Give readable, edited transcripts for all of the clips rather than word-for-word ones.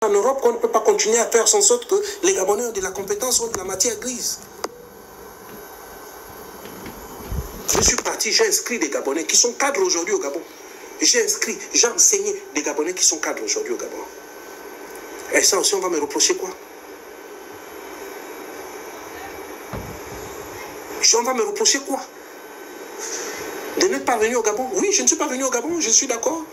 en Europe qu'on ne peut pas continuer à faire en sorte que les Gabonais ont de la compétence ou de la matière grise. Je suis parti, j'ai inscrit des Gabonais qui sont cadres aujourd'hui au Gabon. J'ai inscrit, j'ai enseigné des Gabonais qui sont cadres aujourd'hui au Gabon. Et ça aussi, on va me reprocher quoi? On va me reprocher quoi? De n'être pas venu au Gabon? Oui, je ne suis pas venu au Gabon, je suis d'accord.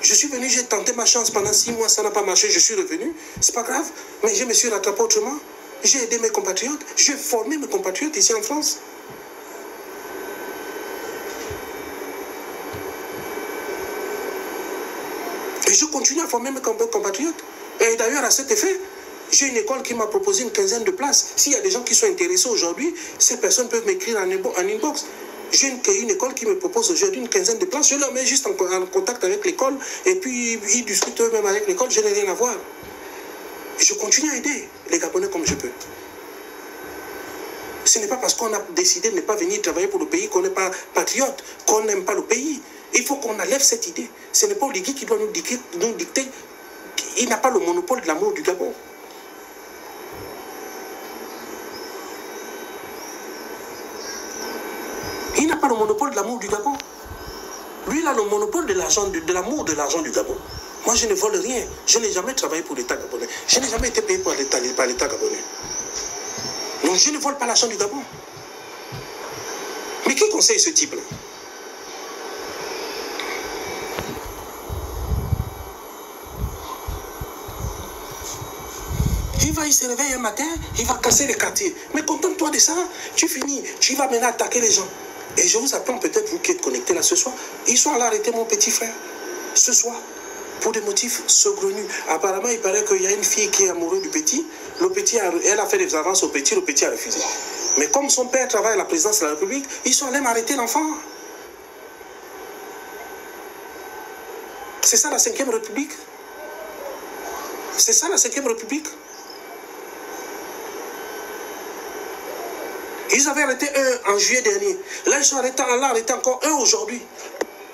Je suis venu, j'ai tenté ma chance pendant 6 mois, ça n'a pas marché, je suis revenu. C'est pas grave, mais je me suis rattrapé autrement. J'ai aidé mes compatriotes, j'ai formé mes compatriotes ici en France. Et je continue à former mes compatriotes. Et d'ailleurs, à cet effet, j'ai une école qui m'a proposé une quinzaine de places. S'il y a des gens qui sont intéressés aujourd'hui, ces personnes peuvent m'écrire en inbox. J'ai une école qui me propose aujourd'hui une quinzaine de places. Je leur mets juste en contact avec l'école et puis ils discutent eux-mêmes avec l'école. Je n'ai rien à voir. Et je continue à aider les Gabonais comme je peux. Ce n'est pas parce qu'on a décidé de ne pas venir travailler pour le pays qu'on n'est pas patriote, qu'on n'aime pas le pays. Il faut qu'on enlève cette idée. Ce n'est pas Oligui qui doit nous dicter. Il n'a pas le monopole de l'amour du Gabon. Il n'a pas le monopole de l'amour du Gabon. Lui, il a le monopole de l'argent, de l'amour de l'argent du Gabon. Moi, je ne vole rien. Je n'ai jamais travaillé pour l'État gabonais. Je n'ai jamais été payé par l'État gabonais. Donc, je ne vole pas l'argent du Gabon. Mais qui conseille ce type-là? Il se réveille un matin, il va casser les quartiers. Mais contente-toi de ça, tu finis, tu vas maintenant attaquer les gens. Et je vous apprends peut-être, vous qui êtes connectés là ce soir, ils sont allés arrêter mon petit frère, ce soir, pour des motifs saugrenus. Apparemment, il paraît qu'il y a une fille qui est amoureuse du petit. Le petit, elle a fait des avances au petit, le petit a refusé. Mais comme son père travaille à la présidence de la République, ils sont allés m'arrêter l'enfant. C'est ça la 5e République? C'est ça la 5e République? Ils avaient arrêté un en juillet dernier. Là, ils sont arrêtés, encore un aujourd'hui.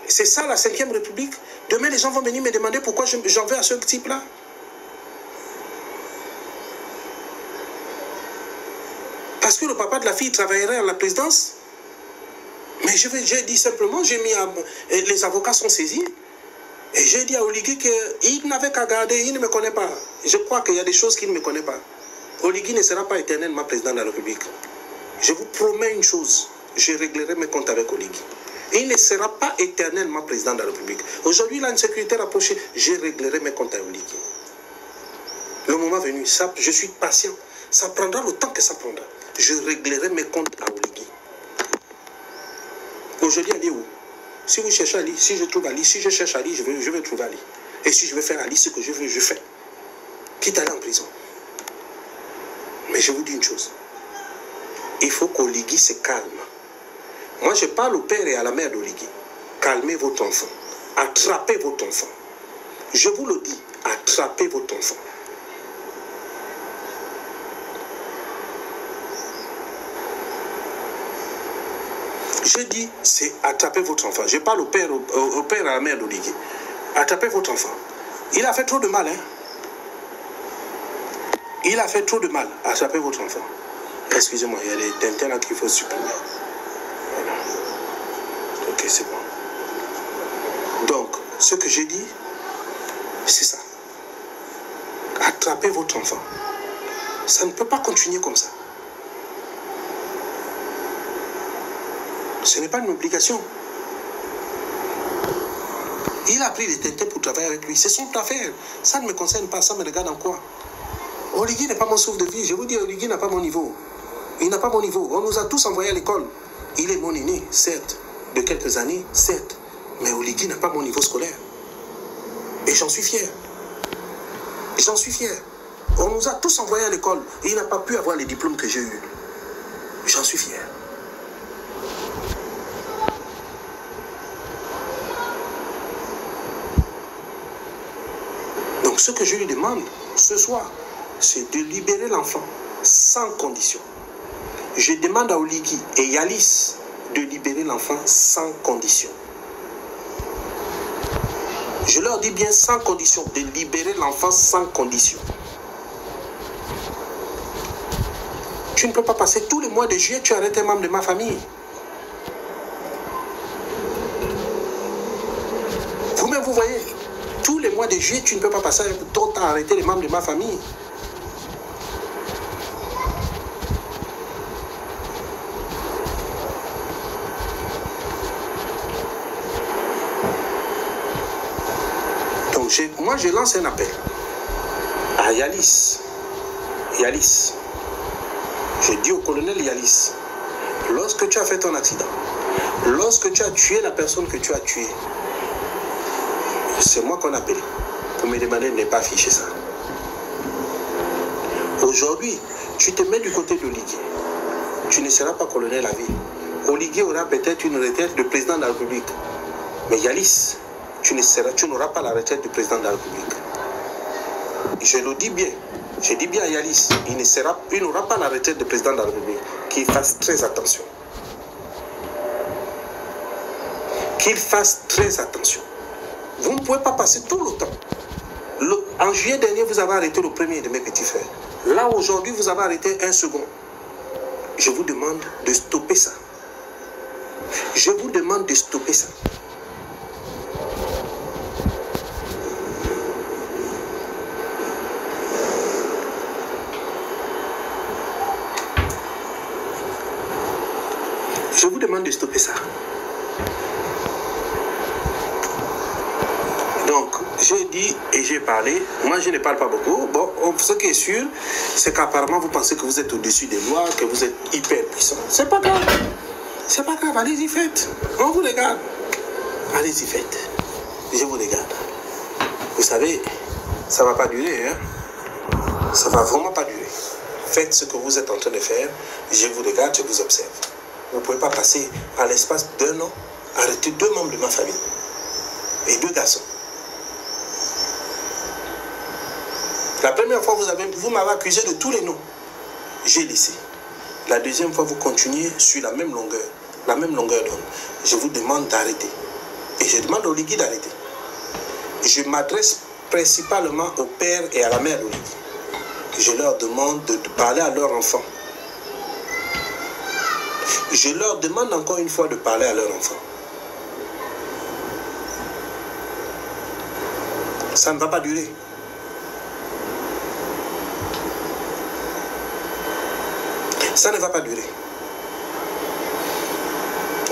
C'est ça la 5e République. Demain, les gens vont venir me demander pourquoi j'en veux à ce type-là. Parce que le papa de la fille travaillerait à la présidence. Mais j'ai dit simplement, les avocats sont saisis. Et j'ai dit à Oligui qu'il n'avait qu'à garder, il ne me connaît pas. Je crois qu'il y a des choses qu'il ne me connaît pas. Oligui ne sera pas éternellement président de la République. Je vous promets une chose, je réglerai mes comptes avec Oligui. Il ne sera pas éternellement président de la République. Aujourd'hui, il a une sécurité rapprochée, je réglerai mes comptes avec Oligui. Le moment venu, ça, je suis patient. Ça prendra le temps que ça prendra. Je réglerai mes comptes à Oligui. Aujourd'hui, Ali est où? Si vous cherchez Ali, si je trouve Ali, si je cherche Ali, je vais trouver Ali. Et si je veux faire Ali, ce que je veux, je fais. Quitte à aller en prison. Mais je vous dis une chose. Il faut qu'Oligui se calme. Moi, je parle au père et à la mère d'Oligui. Calmez votre enfant. Attrapez votre enfant. Je vous le dis, attrapez votre enfant. Je dis, c'est attraper votre enfant. Je parle au père et à la mère d'Oligui. Attrapez votre enfant. Il a fait trop de mal, hein? Il a fait trop de mal. Attrapez votre enfant. Excusez-moi, il y a des tintins là qu'il faut supprimer. Voilà. Ok, c'est bon. Donc, ce que j'ai dit, c'est ça. Attrapez votre enfant. Ça ne peut pas continuer comme ça. Ce n'est pas une obligation. Il a pris des tintins pour travailler avec lui. C'est son affaire. Ça ne me concerne pas. Ça me regarde en quoi? Oligui n'est pas mon souffle de vie. Je vous dis, Oligui n'a pas mon niveau. Il n'a pas mon niveau. On nous a tous envoyés à l'école. Il est mon aîné, certes. De quelques années, certes. Mais Oligui n'a pas mon niveau scolaire. Et j'en suis fier. J'en suis fier. On nous a tous envoyés à l'école. Et il n'a pas pu avoir les diplômes que j'ai eus. J'en suis fier. Donc ce que je lui demande ce soir, c'est de libérer l'enfant sans condition. Je demande à Oligui et Yalis de libérer l'enfant sans condition. Je leur dis bien sans condition, de libérer l'enfant sans condition. Tu ne peux pas passer tous les mois de juillet, tu arrêtes un membre de ma famille. Vous-même, vous voyez, tous les mois de juillet, tu ne peux pas passer ton temps à arrêter les membres de ma famille. Donc, moi, je lance un appel à Yalis. Yalis. Je dis au colonel Yalis, lorsque tu as fait ton accident, lorsque tu as tué la personne que tu as tuée, c'est moi qu'on appelle pour me demander de ne pas afficher ça. Aujourd'hui, tu te mets du côté d'Oligué. Tu ne seras pas colonel à vie. Oligué aura peut-être une retraite de président de la République. Mais Yalis, tu n'auras pas la retraite du président de la République. Je le dis bien. Je dis bien à Yalis, il n'aura pas la retraite de président de la République. Qu'il fasse très attention. Qu'il fasse très attention. Vous ne pouvez pas passer tout le temps. En juillet dernier, vous avez arrêté le premier de mes petits frères. Là, aujourd'hui, vous avez arrêté un second. Je vous demande de stopper ça. Je vous demande de stopper ça. Je vous demande de stopper ça. Donc, j'ai dit et j'ai parlé. Moi, je ne parle pas beaucoup. Bon, ce qui est sûr, c'est qu'apparemment, vous pensez que vous êtes au-dessus des lois, que vous êtes hyper puissant. C'est pas grave. C'est pas grave. Allez-y, faites. On vous regarde. Allez-y, faites. Je vous regarde. Vous savez, ça ne va pas durer. Hein? Ça ne va vraiment pas durer. Faites ce que vous êtes en train de faire. Je vous regarde, je vous observe. Vous ne pouvez pas passer à l'espace d'1 an, arrêter 2 membres de ma famille et 2 garçons. La première fois, vous m'avez accusé de tous les noms. J'ai laissé. La deuxième fois, vous continuez sur la même longueur d'onde. Je vous demande d'arrêter. Et je demande aux Ligui d'arrêter. Je m'adresse principalement au père et à la mère d'Oligui. Je leur demande de parler à leur enfant. Je leur demande encore une fois de parler à leur enfant. Ça ne va pas durer. Ça ne va pas durer.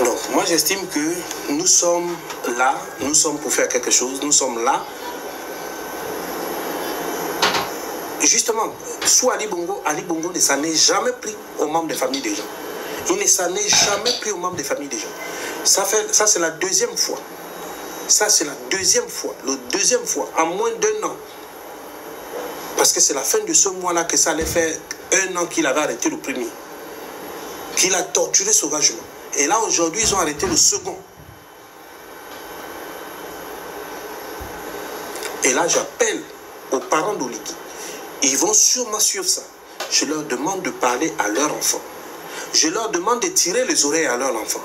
Donc, moi j'estime que nous sommes là, nous sommes pour faire quelque chose, nous sommes là. Justement, sous Ali Bongo ne s'en est jamais pris aux membres des familles des gens. Il ne s'en est jamais pris aux membres des familles des gens. Ça c'est la deuxième fois. Ça, c'est la deuxième fois. La deuxième fois, en moins d'1 an. Parce que c'est la fin de ce mois-là que ça allait faire 1 an qu'il avait arrêté le premier. Qu'il a torturé sauvagement. Et là, aujourd'hui, ils ont arrêté le second. Et là, j'appelle aux parents d'Oligui. Ils vont sûrement sur ça. Je leur demande de parler à leur enfant. Je leur demande de tirer les oreilles à leur enfant.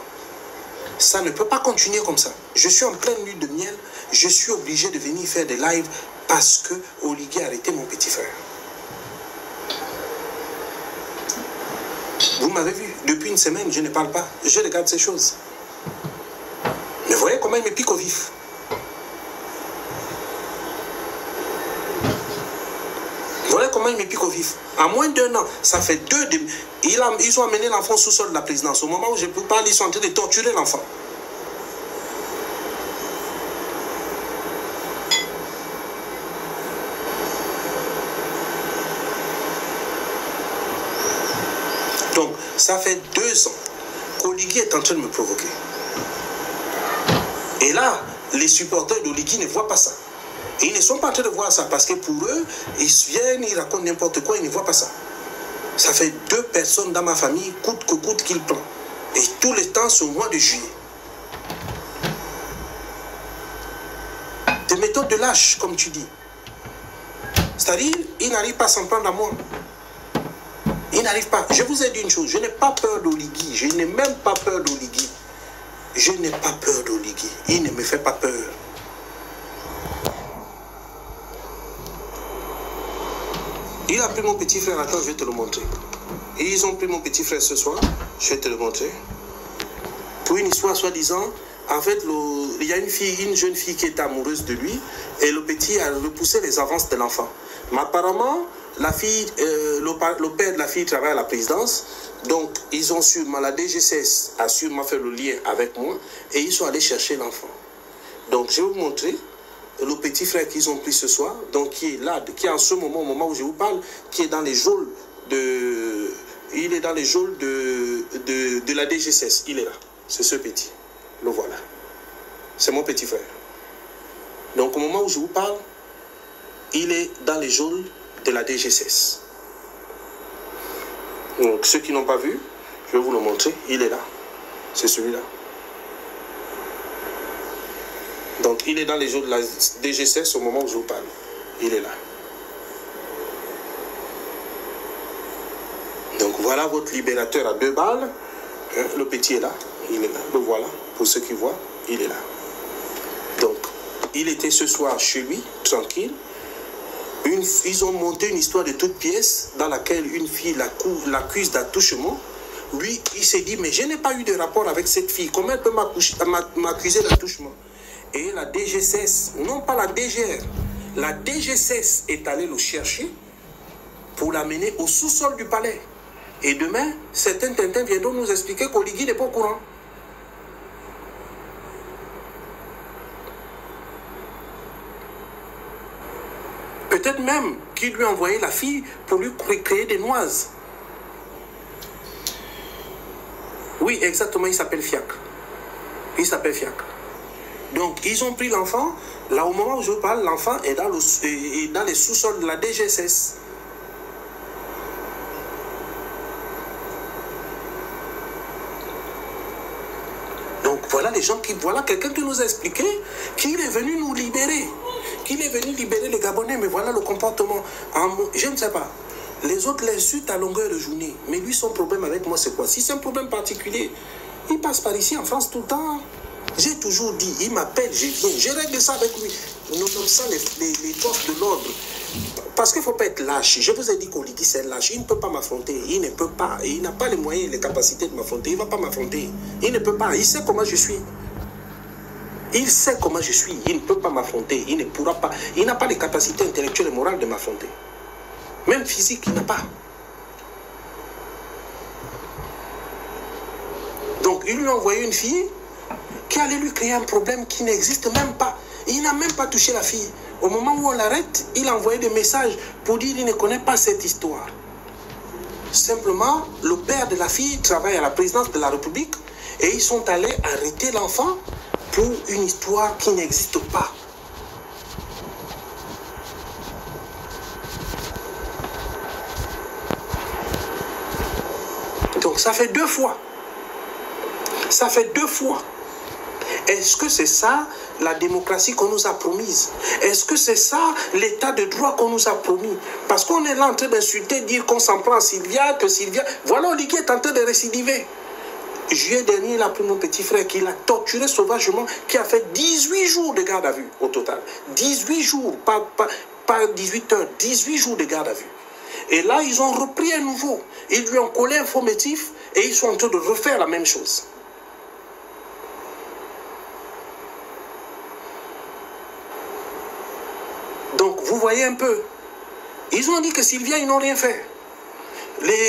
Ça ne peut pas continuer comme ça. Je suis en pleine lune de miel. Je suis obligé de venir faire des lives parce que Oligui a arrêté mon petit frère. Vous m'avez vu, depuis une semaine, je ne parle pas. Je regarde ces choses. Mais voyez comment il me pique au vif. Voilà comment il me pique au vif. En moins d'1 an, ça fait 2... Ils ont amené l'enfant au sous-sol de la présidence. Au moment où je peux parler, ils sont en train de torturer l'enfant. Donc, ça fait 2 ans qu'Oligui est en train de me provoquer. Et là, les supporters d'Oligui ne voient pas ça. Et ils ne sont pas en train de voir ça parce que pour eux, ils viennent, ils racontent n'importe quoi, ils ne voient pas ça. Ça fait 2 personnes dans ma famille, coûte que coûte qu'ils prennent. Et tout le temps, c'est au mois de juillet. Des méthodes de lâche, comme tu dis. C'est-à-dire, ils n'arrivent pas à s'en prendre à moi. Ils n'arrivent pas. Je vous ai dit une chose, je n'ai pas peur d'Oligui. Je n'ai même pas peur d'Oligui. Je n'ai pas peur d'Oligui. Il ne me fait pas peur. Il a pris mon petit frère, attends, je vais te le montrer. Et ils ont pris mon petit frère ce soir, je vais te le montrer. Pour une histoire soi-disant, en fait, il y a une jeune fille qui était amoureuse de lui et le petit a repoussé les avances de l'enfant. Mais apparemment, la fille, le père de la fille travaille à la présidence, donc ils ont sûrement, la DGCS a sûrement fait le lien avec moi et ils sont allés chercher l'enfant. Donc je vais vous montrer le petit frère qu'ils ont pris ce soir, donc qui est là, qui est en ce moment, au moment où je vous parle, qui est dans les geôles de... Il est dans les geôles de la DGCS, il est là. C'est ce petit, le voilà. C'est mon petit frère. Donc au moment où je vous parle, il est dans les geôles de la DGCS. Donc ceux qui n'ont pas vu, je vais vous le montrer, il est là. C'est celui-là. Donc il est dans les geôles de la DGCS au moment où je vous parle. Il est là. Donc voilà votre libérateur à 2 balles. Le petit est là. Il est là. Le voilà. Pour ceux qui voient, il est là. Donc, il était ce soir chez lui, tranquille. Ils ont monté une histoire de toutes pièces dans laquelle une fille l'accuse d'attouchement. Lui, il s'est dit, mais je n'ai pas eu de rapport avec cette fille. Comment elle peut m'accuser d'attouchement? Et la DGCS, non pas la DGR, la DGCS est allée le chercher pour l'amener au sous-sol du palais. Et demain, certains Tintins viendront nous expliquer qu'Oligui n'est pas au courant. Peut-être même qu'il lui a envoyé la fille pour lui créer des noises. Oui, exactement, il s'appelle Fiacre. Il s'appelle Fiacre. Donc, ils ont pris l'enfant. Là, au moment où je vous parle, l'enfant est dans les sous-sols de la DGSS. Donc, voilà les gens qui... Voilà quelqu'un qui nous a expliqué qu'il est venu nous libérer. Qu'il est venu libérer les Gabonais. Mais voilà le comportement. Je ne sais pas. Les autres l'insultent à longueur de journée. Mais lui, son problème avec moi, c'est quoi? Si c'est un problème particulier, il passe par ici en France tout le temps. J'ai toujours dit, il m'appelle, je règle ça avec lui. Nonobstant les forces de l'ordre. Parce qu'il ne faut pas être lâche. Je vous ai dit qu'Oligui, c'est lâche. Il ne peut pas m'affronter. Il ne peut pas. Il n'a pas les moyens, les capacités de m'affronter. Il ne va pas m'affronter. Il ne peut pas. Il sait comment je suis. Il sait comment je suis. Il ne peut pas m'affronter. Il ne pourra pas. Il n'a pas les capacités intellectuelles et morales de m'affronter. Même physique, il n'a pas. Donc, il lui a envoyé une fille qui allait lui créer un problème qui n'existe même pas. Il n'a même pas touché la fille. Au moment où on l'arrête, il a envoyé des messages pour dire qu'il ne connaît pas cette histoire. Simplement, le père de la fille travaille à la présidence de la République et ils sont allés arrêter l'enfant pour une histoire qui n'existe pas. Donc ça fait 2 fois. Ça fait 2 fois. Est-ce que c'est ça la démocratie qu'on nous a promise? Est-ce que c'est ça l'état de droit qu'on nous a promis? Parce qu'on est là en train d'insulter, dire qu'on s'en prend à Sylvia, que Sylvia... Voilà, Oligui est en train de récidiver. Juillet dernier, il a pris mon petit frère qui l'a torturé sauvagement, qui a fait 18 jours de garde à vue au total. 18 jours, pas 18 heures, 18 jours de garde à vue. Et là, ils ont repris à nouveau. Ils lui ont collé un faux motif et ils sont en train de refaire la même chose. Donc, vous voyez un peu. Ils ont dit que Sylvia, ils n'ont rien fait.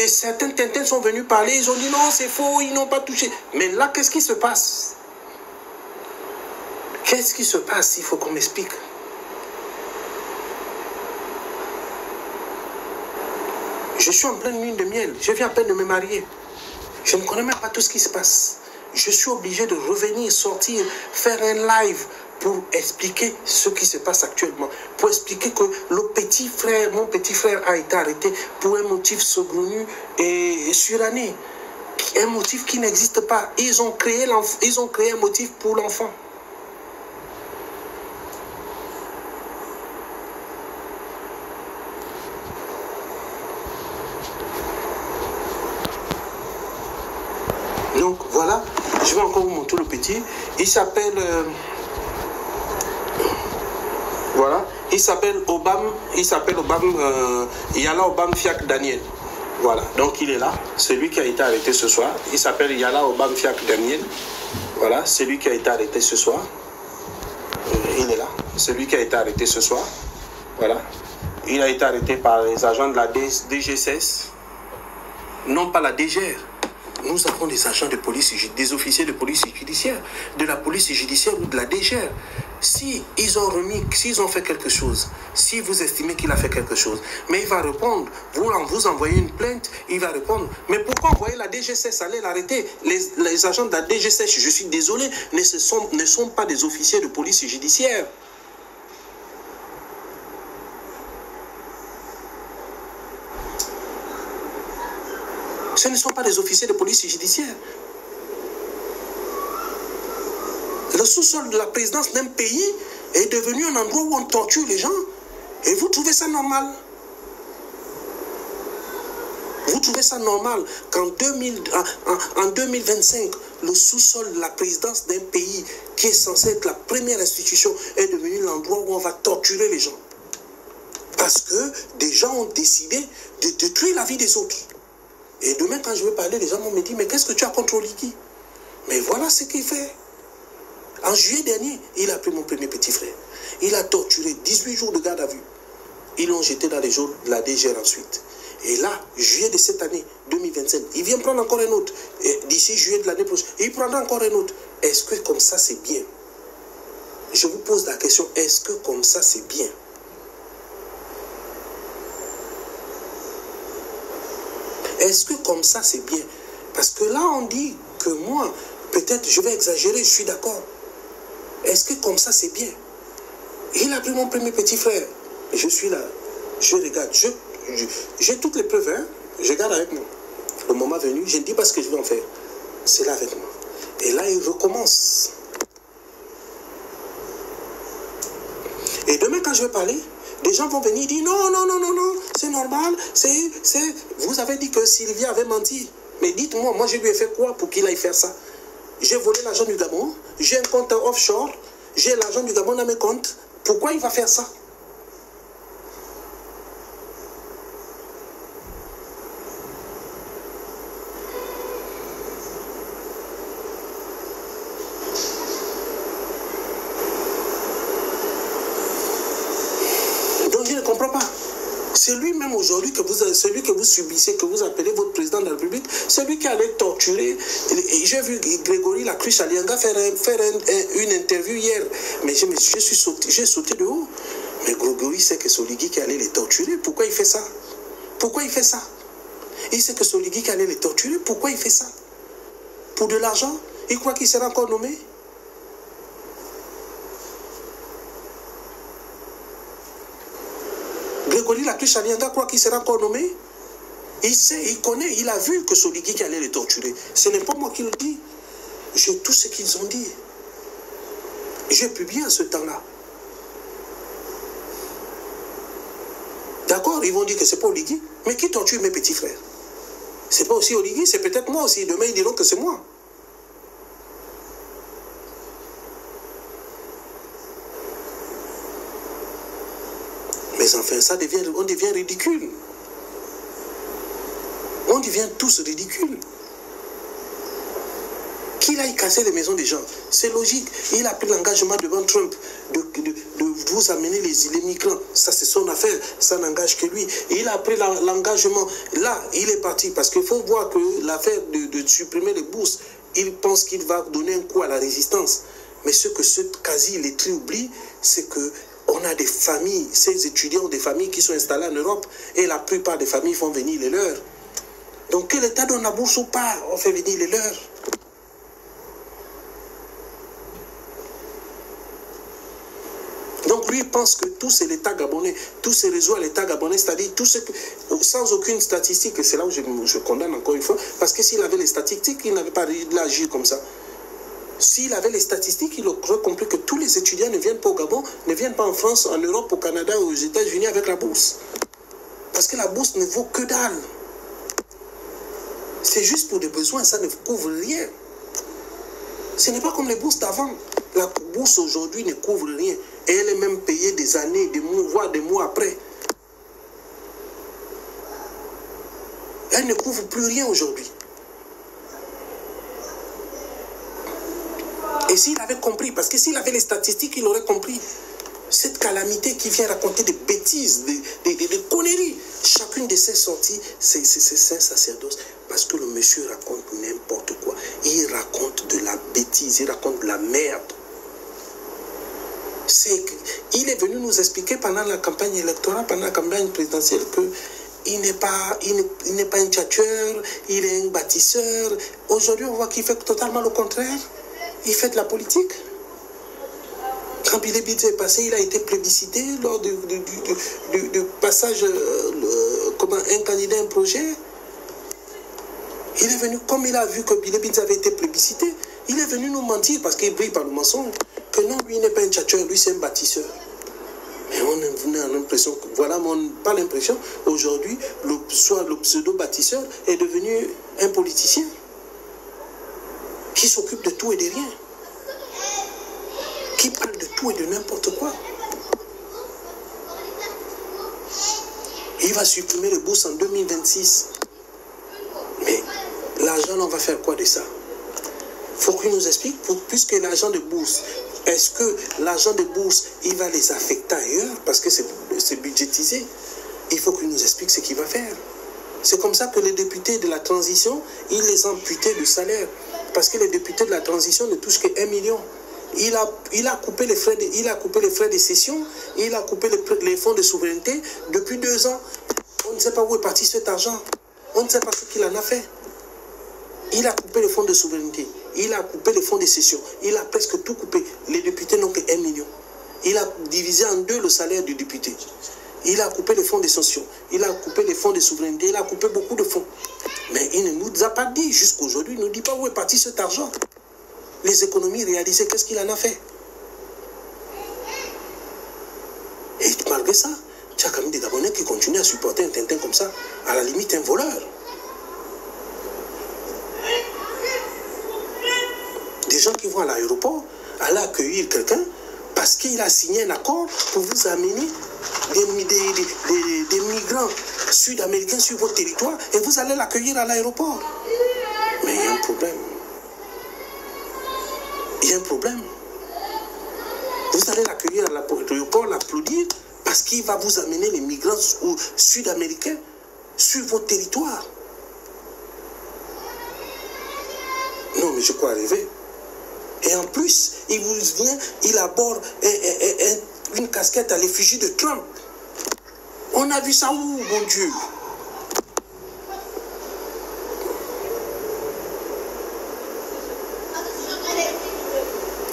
Certains Tintins sont venus parler, ils ont dit non, c'est faux, ils n'ont pas touché. Mais là, qu'est-ce qui se passe? Qu'est-ce qui se passe? Il faut qu'on m'explique. Je suis en pleine lune de miel. Je viens à peine de me marier. Je ne connais même pas tout ce qui se passe. Je suis obligé de revenir, sortir, faire un live pour expliquer ce qui se passe actuellement. Pour expliquer que mon petit frère a été arrêté pour un motif saugrenu et suranné. Un motif qui n'existe pas. Ils ont créé un motif pour l'enfant. Donc voilà, je vais encore vous montrer le petit. Il s'appelle... voilà, Il s'appelle Yala Obam Fiak Daniel. Voilà, donc il est là. C'est lui qui a été arrêté ce soir. Il s'appelle Yala Obam Fiak Daniel. Voilà, c'est lui qui a été arrêté ce soir. Il est là. C'est lui qui a été arrêté ce soir. Voilà. Il a été arrêté par les agents de la DGSS. Non pas la DGR. Nous avons des agents de police, des officiers de police judiciaire, de la police judiciaire ou de la DGR. Si ils ont fait quelque chose, si vous estimez qu'il a fait quelque chose, mais il va répondre, vous envoyez une plainte, il va répondre. Mais pourquoi envoyer la DGSS, aller l'arrêter? Les agents de la DGSS, je suis désolé, ne sont pas des officiers de police judiciaire. Ce ne sont pas des officiers de police judiciaire. Le sous-sol de la présidence d'un pays est devenu un endroit où on torture les gens. Et vous trouvez ça normal? Vous trouvez ça normal qu'en 2025, le sous-sol de la présidence d'un pays qui est censé être la première institution est devenu l'endroit où on va torturer les gens? Parce que des gens ont décidé de détruire la vie des autres. Et demain, quand je vais parler, les gens vont me dire, mais qu'est-ce que tu as contre Oligui? Mais voilà ce qu'il fait. En juillet dernier, il a pris mon premier petit frère. Il a torturé 18 jours de garde à vue. Ils l'ont jeté dans les jours de la DGR ensuite. Et là, juillet de cette année, 2025, il vient prendre encore un autre. D'ici juillet de l'année prochaine, il prendra encore un autre. Est-ce que comme ça, c'est bien? Je vous pose la question, est-ce que comme ça, c'est bien? Est-ce que comme ça, c'est bien? Parce que là, on dit que moi, peut-être, je vais exagérer, je suis d'accord. Est-ce que comme ça, c'est bien? Il a pris mon premier petit frère. Je suis là. Je regarde. J'ai toutes les preuves. Hein? Je garde avec moi. Le moment venu, je ne dis pas ce que je vais en faire. C'est là avec moi. Et là, il recommence. Et demain, quand je vais parler, des gens vont venir dire non, non, non, non, non, c'est normal, vous avez dit que Sylvia avait menti. Mais dites-moi, moi je lui ai fait quoi pour qu'il aille faire ça? J'ai volé l'argent du Gabon, j'ai un compte offshore, j'ai l'argent du Gabon dans mes comptes. Pourquoi il va faire ça? Donc je ne comprends pas. C'est lui-même aujourd'hui celui que vous subissez, que vous appelez votre président de la République, celui qui allait torturer. J'ai vu Grégory Lacruche Alianga faire une interview hier, mais j'ai sauté de haut. Mais Grégory sait que c'est Oligui qui allait les torturer. Pourquoi il fait ça? Pourquoi il fait ça? Il sait que c'est Oligui qui allait les torturer. Pourquoi il fait ça? Pour de l'argent? Il croit qu'il sera encore nommé? Grégory Lacruche Alianga croit qu'il sera encore nommé? Il sait, il connaît, il a vu que c'est Oligui qui allait les torturer. Ce n'est pas moi qui le dis. J'ai tout ce qu'ils ont dit. J'ai publié à ce temps-là. D'accord, ils vont dire que c'est pas Oligui. Mais qui torture mes petits frères? C'est pas aussi Oligui, c'est peut-être moi aussi. Demain, ils diront que c'est moi. Mais enfin, on devient ridicule. On devient tous ridicules. Qu'il aille casser les maisons des gens, c'est logique. Il a pris l'engagement devant Trump de vous amener les migrants. Ça, c'est son affaire. Ça n'engage que lui. Et il a pris l'engagement. Là, il est parti. Parce qu'il faut voir que l'affaire de supprimer les bourses, il pense qu'il va donner un coup à la résistance. Mais ce que ce quasi-lettré oublie, c'est que on a des familles, ces étudiants ont des familles qui sont installées en Europe et la plupart des familles font venir les leurs. Donc que l'État donne la bourse ou pas, on fait venir les leurs. Donc lui il pense que tout c'est l'État gabonais, tout c'est réseau à l'État gabonais, c'est-à-dire tout ce que, sans aucune statistique, et c'est là où je condamne encore une fois, parce que s'il avait les statistiques, il n'avait pas agi comme ça. S'il avait les statistiques, il aurait compris que tous les étudiants ne viennent pas au Gabon, ne viennent pas en France, en Europe, au Canada, aux États-Unis avec la bourse. Parce que la bourse ne vaut que dalle. C'est juste pour des besoins, ça ne couvre rien. Ce n'est pas comme les bourses d'avant. La bourse aujourd'hui ne couvre rien. Et elle est même payée des années, des mois, voire des mois après. Elle ne couvre plus rien aujourd'hui. Et s'il avait compris, parce que s'il avait les statistiques, il aurait compris. Cette calamité qui vient raconter des bêtises, des conneries. Chacune de ces sorties, c'est un sacerdoce. Parce que le monsieur raconte n'importe quoi. Il raconte de la bêtise, il raconte de la merde. Il est venu nous expliquer pendant la campagne électorale, pendant la campagne présidentielle, qu'il n'est pas un tchatcheur, il est un bâtisseur. Aujourd'hui, on voit qu'il fait totalement le contraire. Il fait de la politique. Quand Billy Bidze est passé, il a été plébiscité lors du passage comme un candidat, un projet. Il est venu, comme il a vu que Billy Bidze avait été plébiscité, il est venu nous mentir parce qu'il brille par le mensonge. Que non, lui n'est pas un tchatcheur, lui c'est un bâtisseur. Mais on a l'impression, voilà, pas l'impression, aujourd'hui, soit le pseudo-bâtisseur est devenu un politicien qui s'occupe de tout et de rien. Qui parle de tout et de n'importe quoi. Il va supprimer les bourses en 2026. Mais l'argent, on va faire quoi de ça? Il faut qu'il nous explique, puisque l'argent de bourse, est-ce que l'argent de bourse, il va les affecter ailleurs parce que c'est budgétisé? Il faut qu'il nous explique ce qu'il va faire. C'est comme ça que les députés de la transition, ils les ont amputés de salaire. Parce que les députés de la transition ne touchent que 1 million. Il a coupé les frais de session, il a coupé les fonds de souveraineté depuis 2 ans. On ne sait pas où est parti cet argent. On ne sait pas ce qu'il en a fait. Il a coupé les fonds de souveraineté, il a coupé les fonds de session, il a presque tout coupé. Les députés n'ont que 1 million. Il a divisé en 2 le salaire du député. Il a coupé les fonds de session, il a coupé les fonds de souveraineté, il a coupé beaucoup de fonds. Mais il ne nous a pas dit, jusqu'aujourd'hui, il ne nous dit pas où est parti cet argent. Les économies réalisées, qu'est-ce qu'il en a fait? Et malgré ça, tu as quand même des Gabonais qui continuent à supporter un Tintin comme ça, à la limite un voleur. Des gens qui vont à l'aéroport, aller accueillir quelqu'un parce qu'il a signé un accord pour vous amener des migrants sud-américains sur votre territoire et vous allez l'accueillir à l'aéroport. Mais il y a un problème. Il y a un problème. Vous allez l'accueillir à l'aéroport, l'applaudir, parce qu'il va vous amener les migrants sud-américains sur votre territoire. Non, mais je crois arriver. Et en plus, il vous vient, il aborde une casquette à l'effigie de Trump. On a vu ça où, mon Dieu?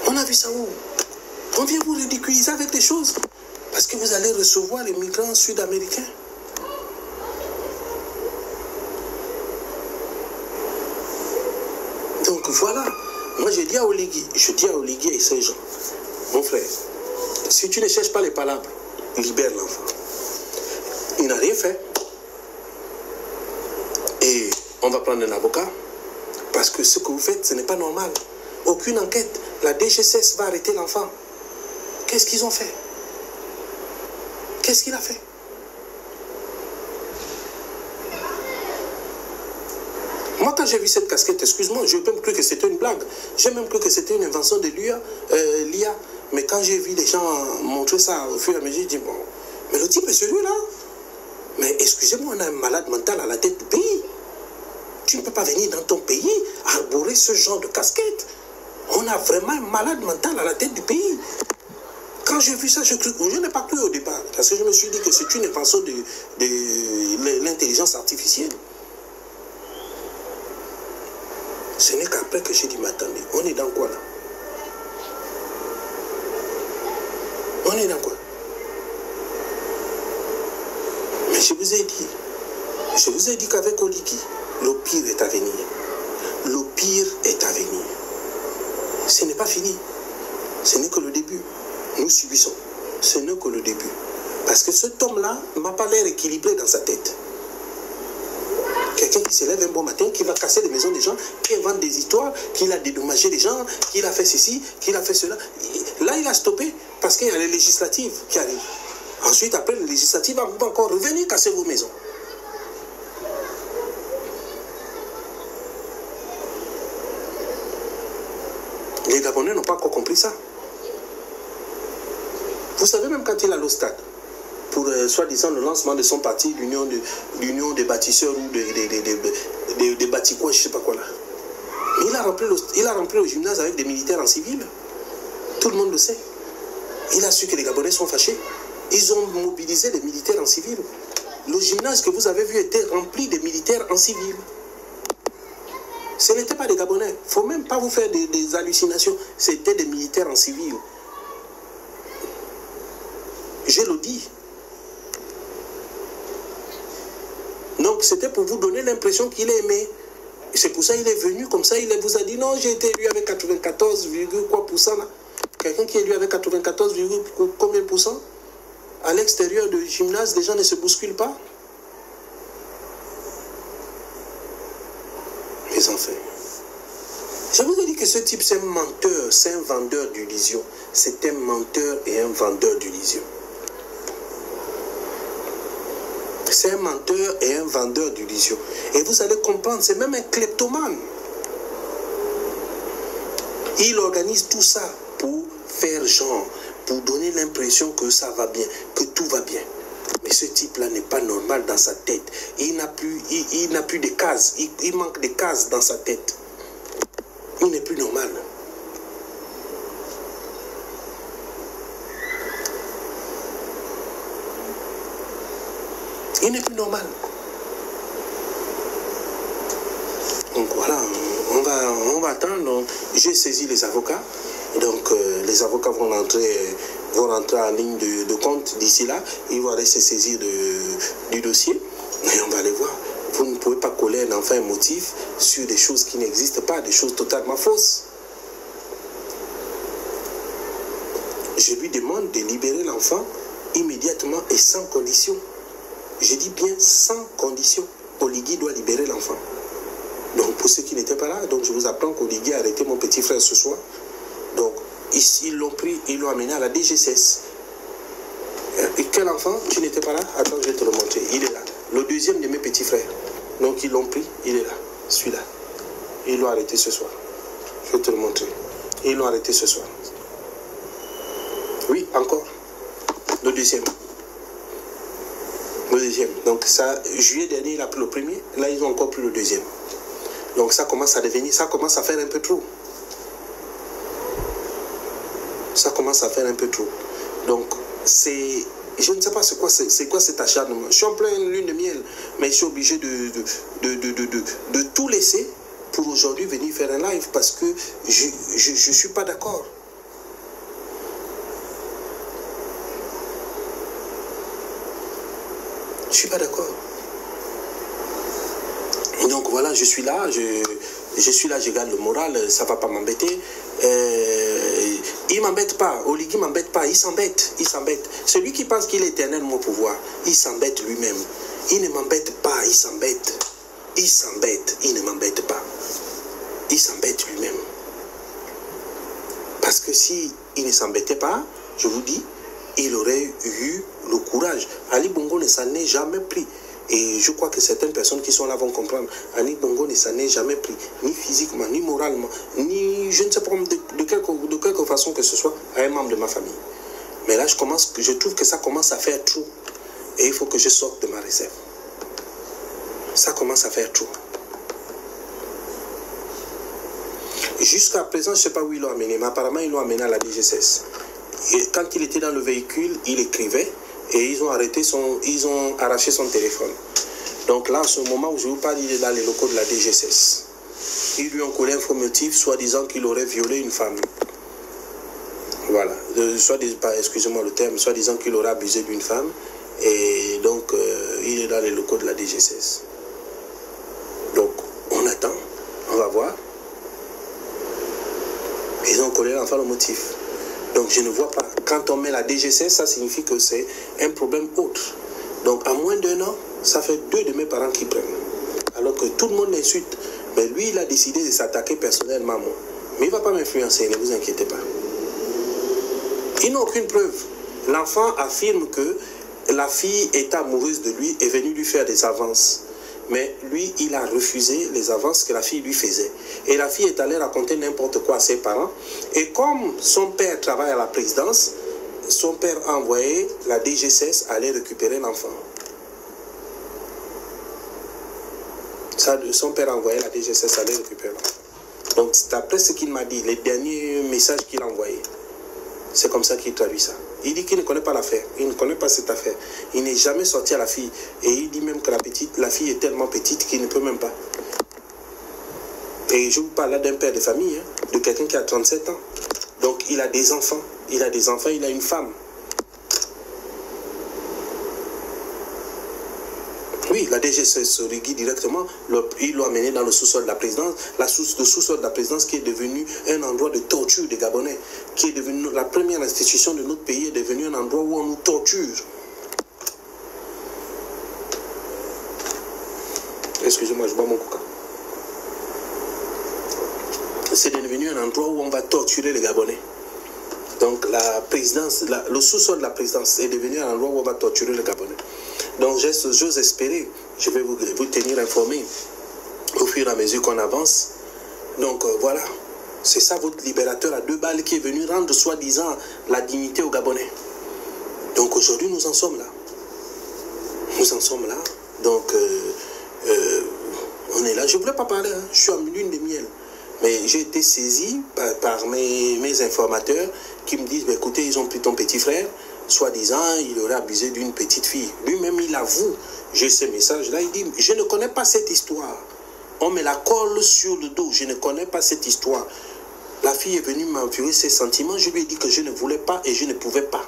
On a vu ça où? On vient vous ridiculiser avec des choses. Parce que vous allez recevoir les migrants sud-américains. Donc voilà. Moi je dis à Oligui et ces gens, mon frère, si tu ne cherches pas les palabres, libère l'enfant. Il n'a rien fait. Et on va prendre un avocat. Parce que ce que vous faites, ce n'est pas normal. Aucune enquête. La DGCS va arrêter l'enfant. Qu'est-ce qu'ils ont fait? Qu'est-ce qu'il a fait? Moi, quand j'ai vu cette casquette, excuse-moi, je n'ai même cru que c'était une blague. J'ai même cru que c'était une invention de l'IA. Mais quand j'ai vu les gens montrer ça au fur et à mesure, j'ai dit, bon, mais le type est sérieux là. Mais excusez-moi, on a un malade mental à la tête du pays. Tu ne peux pas venir dans ton pays arborer ce genre de casquette. On a vraiment un malade mental à la tête du pays. Quand j'ai vu ça, je n'ai pas cru au départ. Parce que je me suis dit que c'est une invention de l'intelligence artificielle. Ce n'est qu'après que j'ai dit, mais attendez, on est dans quoi là? On est dans quoi? Mais je vous ai dit qu'avec Oligui, le pire est à venir. Le pire est à venir. Ce n'est pas fini. Ce n'est que le début. Nous subissons. Ce n'est que le début. Parce que cet homme-là n'a pas l'air équilibré dans sa tête. Quelqu'un qui se lève un bon matin, qui va casser les maisons des gens, qui invente des histoires, qui a dédommagé les gens, qui a fait ceci, qui a fait cela. Là, il a stoppé parce qu'il y a les législatives qui arrivent. Ensuite, après les législatives, vous pouvez encore revenir casser vos maisons. Les Gabonais n'ont pas encore compris ça. Vous savez, même quand il a au stade, pour soi-disant le lancement de son parti, l'union des bâtisseurs ou des bâticois, je ne sais pas quoi là. Mais il a rempli le gymnase avec des militaires en civil. Tout le monde le sait. Il a su que les Gabonais sont fâchés. Ils ont mobilisé les militaires en civil. Le gymnase que vous avez vu était rempli de militaires en civil. Ce n'était pas des Gabonais. Il ne faut même pas vous faire des hallucinations. C'était des militaires en civil. Je le dis. Donc c'était pour vous donner l'impression qu'il est aimé. C'est pour ça qu'il est venu comme ça. Il vous a dit non, j'ai été élu avec 94, quoi pour cent là. Quelqu'un qui est élu avec 94, combien pour cent? À l'extérieur du gymnase, les gens ne se bousculent pas. Mes enfants. Je vous ai dit que ce type c'est un menteur, c'est un vendeur d'illusions. C'est un menteur et un vendeur d'illusions. C'est un menteur et un vendeur d'illusions. Et vous allez comprendre, c'est même un kleptomane. Il organise tout ça pour faire genre, pour donner l'impression que ça va bien, que tout va bien. Mais ce type-là n'est pas normal dans sa tête. Il n'a plus de cases. Il manque de cases dans sa tête. Il n'est plus normal. Il n'est plus normal. Donc voilà, on va attendre. J'ai saisi les avocats. Donc les avocats vont rentrer en ligne de compte d'ici là. Ils vont aller se saisir du dossier. Et on va aller voir. Vous ne pouvez pas coller un enfant émotif sur des choses qui n'existent pas, des choses totalement fausses. Je lui demande de libérer l'enfant immédiatement et sans condition. Je dis bien sans condition. Oligui doit libérer l'enfant. Donc pour ceux qui n'étaient pas là, donc je vous apprends qu'Oligui a arrêté mon petit frère ce soir. Donc ils l'ont pris, ils l'ont amené à la DGCS. Et quel enfant? Tu n'étais pas là? Attends, je vais te le montrer. Il est là. Le deuxième de mes petits frères. Donc ils l'ont pris, il est là. Celui-là. Ils l'ont arrêté ce soir. Je vais te le montrer. Ils l'ont arrêté ce soir. Oui, encore. Le deuxième. Le deuxième. Donc ça, juillet dernier, il a pris le premier. Là, ils ont encore pris le deuxième. Donc ça commence à devenir, ça commence à faire un peu trop. Ça commence à faire un peu trop. Donc c'est, je ne sais pas c'est quoi cet acharnement. Je suis en pleine lune de miel, mais je suis obligé de tout laisser pour aujourd'hui venir faire un live parce que je ne suis pas d'accord. Je ne suis pas d'accord. Donc voilà, je suis là, je garde le moral, ça ne va pas m'embêter. Il ne m'embête pas, Oligui ne m'embête pas, il s'embête. Celui qui pense qu'il est éternellement au pouvoir, il s'embête lui-même. Il ne m'embête pas, il s'embête. Il ne m'embête pas. Il s'embête lui-même. Parce que si il ne s'embêtait pas, je vous dis, il aurait eu le courage. Ali Bongo ne s'en est jamais pris. Et je crois que certaines personnes qui sont là vont comprendre. Ali Bongo ne s'en est jamais pris, ni physiquement, ni moralement, ni je ne sais pas de quelque façon que ce soit à un membre de ma famille. Mais là, je trouve que ça commence à faire trop. Et il faut que je sorte de ma réserve. Ça commence à faire trop. Jusqu'à présent, je ne sais pas où ils l'ont amené, mais apparemment, ils l'ont amené à la DGCS. Et quand il était dans le véhicule, il écrivait. Et ils ont arraché son téléphone. Donc là, en ce moment où je vous parle, il est dans les locaux de la DGCS. Ils lui ont collé un faux motif, soi-disant qu'il aurait violé une femme. Voilà. Excusez-moi le terme, soi-disant qu'il aurait abusé d'une femme. Et donc, il est dans les locaux de la DGCS. Donc, on attend. On va voir. Ils ont collé l'enfant le motif. Donc je ne vois pas. Quand on met la DGCS, ça signifie que c'est un problème autre. Donc à moins d'1 an, ça fait 2 de mes parents qui prennent. alors que tout le monde l'insulte. Mais lui, il a décidé de s'attaquer personnellement. Mais il ne va pas m'influencer, ne vous inquiétez pas. Ils n'ont aucune preuve. L'enfant affirme que la fille est amoureuse de lui, est venue lui faire des avances. Mais lui, il a refusé les avances que la fille lui faisait. Et la fille est allée raconter n'importe quoi à ses parents. Et comme son père travaille à la présidence, son père a envoyé la DGSS aller récupérer l'enfant. Son père a envoyé la DGSS aller récupérer l'enfant. Donc, d'après ce qu'il m'a dit, les derniers messages qu'il a envoyés, c'est comme ça qu'il traduit ça. Il dit qu'il ne connaît pas l'affaire. Il ne connaît pas cette affaire. Il n'est jamais sorti à la fille. Et il dit même que la fille est tellement petite qu'il ne peut même pas. Et je vous parle là d'un père de famille, hein, de quelqu'un qui a 37 ans. Donc il a des enfants. Il a des enfants, il a une femme. Oui, la DGSS se régit directement. Il l'a amené dans le sous-sol de la présidence. Le sous-sol de la présidence qui est devenu un endroit de torture des Gabonais. Qui est devenu la première institution de notre pays, est devenu un endroit où on nous torture. Excusez-moi, je bois mon coca. C'est devenu un endroit où on va torturer les Gabonais. Donc la présidence, le sous-sol de la présidence est devenu un endroit où on va torturer les Gabonais. Donc j'ose espérer, je vais vous tenir informé au fur et à mesure qu'on avance. Donc voilà, c'est ça votre libérateur à 2 balles qui est venu rendre soi-disant la dignité aux Gabonais. Donc aujourd'hui nous en sommes là. Nous en sommes là. Donc on est là. Je ne voulais pas parler, hein. Je suis en lune de miel. Mais j'ai été saisi par mes informateurs qui me disent, bah, écoutez, ils ont pris ton petit frère, soi-disant, il aurait abusé d'une petite fille. Lui-même, il avoue, j'ai ces messages-là, il dit, je ne connais pas cette histoire. On me la colle sur le dos, je ne connais pas cette histoire. La fille est venue m'enfuir ses sentiments, je lui ai dit que je ne voulais pas et je ne pouvais pas.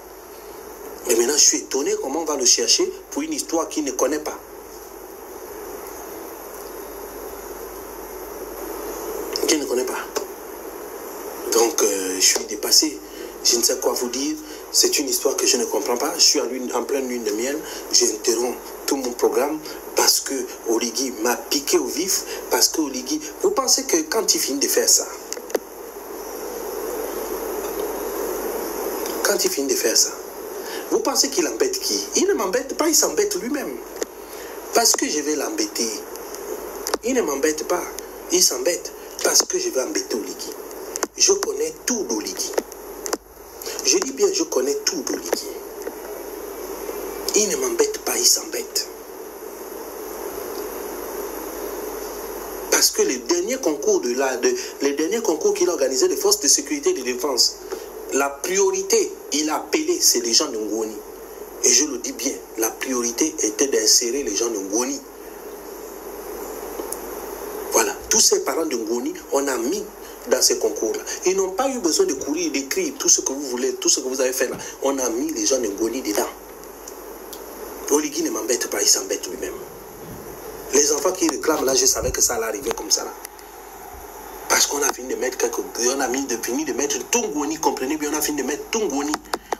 Et maintenant, je suis étonné comment on va le chercher pour une histoire qu'il ne connaît pas. Qu'il ne connaît pas. Donc, je suis dépassé. Je ne sais quoi vous dire. C'est une histoire que je ne comprends pas. Je suis en pleine lune de miel. J'interromps tout mon programme parce que Oligui m'a piqué au vif. Parce que Oligui... Vous pensez que quand il finit de faire ça, vous pensez qu'il embête qui? Il ne m'embête pas, il s'embête lui-même. Parce que je vais l'embêter. Il ne m'embête pas, il s'embête. Parce que je vais embêter Oligui. Je connais tout d'Oligui. Je dis bien, je connais tout d'Oligui. Il ne m'embête pas, il s'embête. Parce que les derniers concours qu'il a organisés, les forces de sécurité et de défense, la priorité, il a appelé, c'est les gens de Ngoni. Et je le dis bien, la priorité était d'insérer les gens de Ngoni. Voilà, tous ces parents de Ngoni, on a mis dans ces concours-là. Ils n'ont pas eu besoin de courir, d'écrire tout ce que vous voulez, tout ce que vous avez fait là. On a mis les gens de Ngoni dedans. Oligui ne m'embête pas, il s'embête lui-même. Les enfants qui réclament là, je savais que ça allait arriver comme ça là. Parce qu'on a fini de mettre fini de mettre tout Ngoni, comprenez bien, on a fini de mettre tout Ngoni.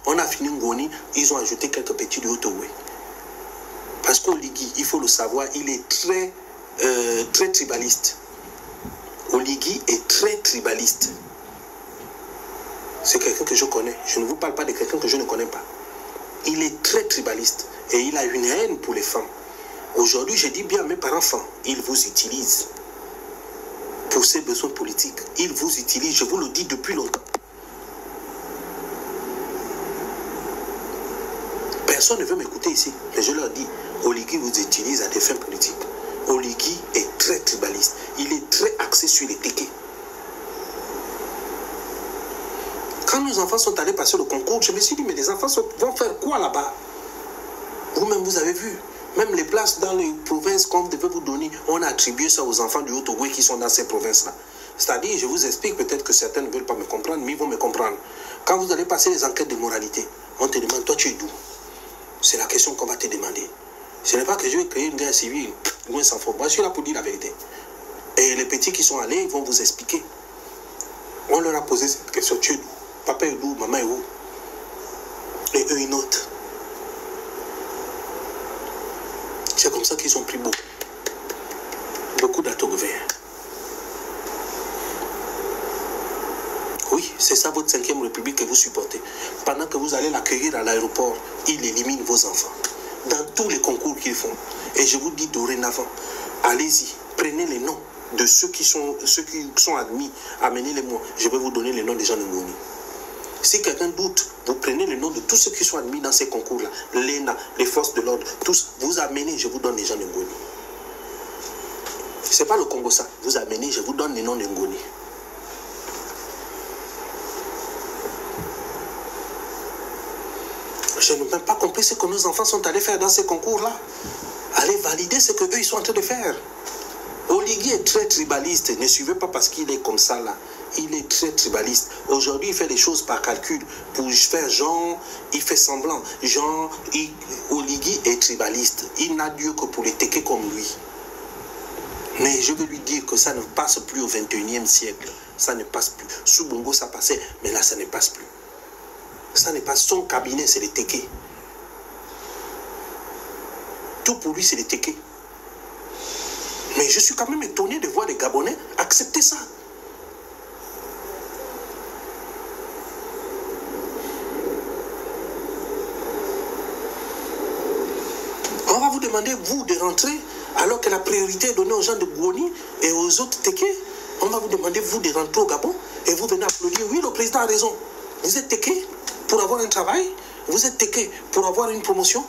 On a fini Ngoni, ils ont ajouté quelques petits de Otowe. Parce qu'Oligui, il faut le savoir, il est très tribaliste. Oligui est très tribaliste. C'est quelqu'un que je connais. Je ne vous parle pas de quelqu'un que je ne connais pas. Il est très tribaliste. Et il a une haine pour les femmes. Aujourd'hui, je dis bien à mes parents, il vous utilise pour ses besoins politiques. Il vous utilise, je vous le dis depuis longtemps. Personne ne veut m'écouter ici. Mais je leur dis, Oligui vous utilise à des fins politiques. Oligui est très tribaliste. Il est très axé sur les tickets. Quand nos enfants sont allés passer le concours, je me suis dit, mais les enfants vont faire quoi là-bas? Vous-même, vous avez vu. Même les places dans les provinces qu'on devait vous donner, on a attribué ça aux enfants du Haut-Ogooué qui sont dans ces provinces-là. C'est-à-dire, je vous explique, peut-être que certains ne veulent pas me comprendre, mais ils vont me comprendre. Quand vous allez passer les enquêtes de moralité, on te demande, toi tu es d'où? C'est la question qu'on va te demander. Ce n'est pas que je vais créer une guerre civile, loin s'en faut. Moi, je suis là pour dire la vérité. Et les petits qui sont allés, ils vont vous expliquer. On leur a posé cette question, tu es d'où? Papa est d'où? Maman est où? Et eux, ils notent. C'est comme ça qu'ils ont pris beaucoup. beaucoup d'Atogovéens. Oui, c'est ça votre 5e République que vous supportez. Pendant que vous allez l'accueillir à l'aéroport, il élimine vos enfants. Dans tous les concours qu'ils font. Et je vous dis dorénavant, allez-y, prenez les noms de ceux qui sont admis, amenez-les-moi. Je vais vous donner les noms des gens de Ngoni. Si quelqu'un doute, vous prenez les noms de tous ceux qui sont admis dans ces concours-là. L'ENA, les forces de l'ordre, tous, vous amenez, je vous donne les gens de Ngoni. Ce n'est pas le Congo ça. Vous amenez, je vous donne les noms de Ngoni. Je n'ai même pas compris ce que nos enfants sont allés faire dans ces concours-là. Aller valider ce qu'eux, ils sont en train de faire. Oligui est très tribaliste. Ne suivez pas parce qu'il est comme ça, là. Il est très tribaliste. Aujourd'hui, il fait les choses par calcul. Pour faire genre, il fait semblant. Genre, Oligui est tribaliste. Il n'a Dieu que pour les tequer comme lui. Mais je veux lui dire que ça ne passe plus au 21e siècle. Ça ne passe plus. Sous Bongo, ça passait. Mais là, ça ne passe plus. Ça n'est pas son cabinet, c'est les tequés. Tout pour lui, c'est les tequés. Mais je suis quand même étonné de voir les Gabonais accepter ça. On va vous demander, vous, de rentrer, alors que la priorité est donnée aux gens de Gouoni et aux autres tequés. On va vous demander, vous, de rentrer au Gabon et vous venez applaudir. Oui, le président a raison. Vous êtes tequés pour avoir un travail, vous êtes tequés pour avoir une promotion.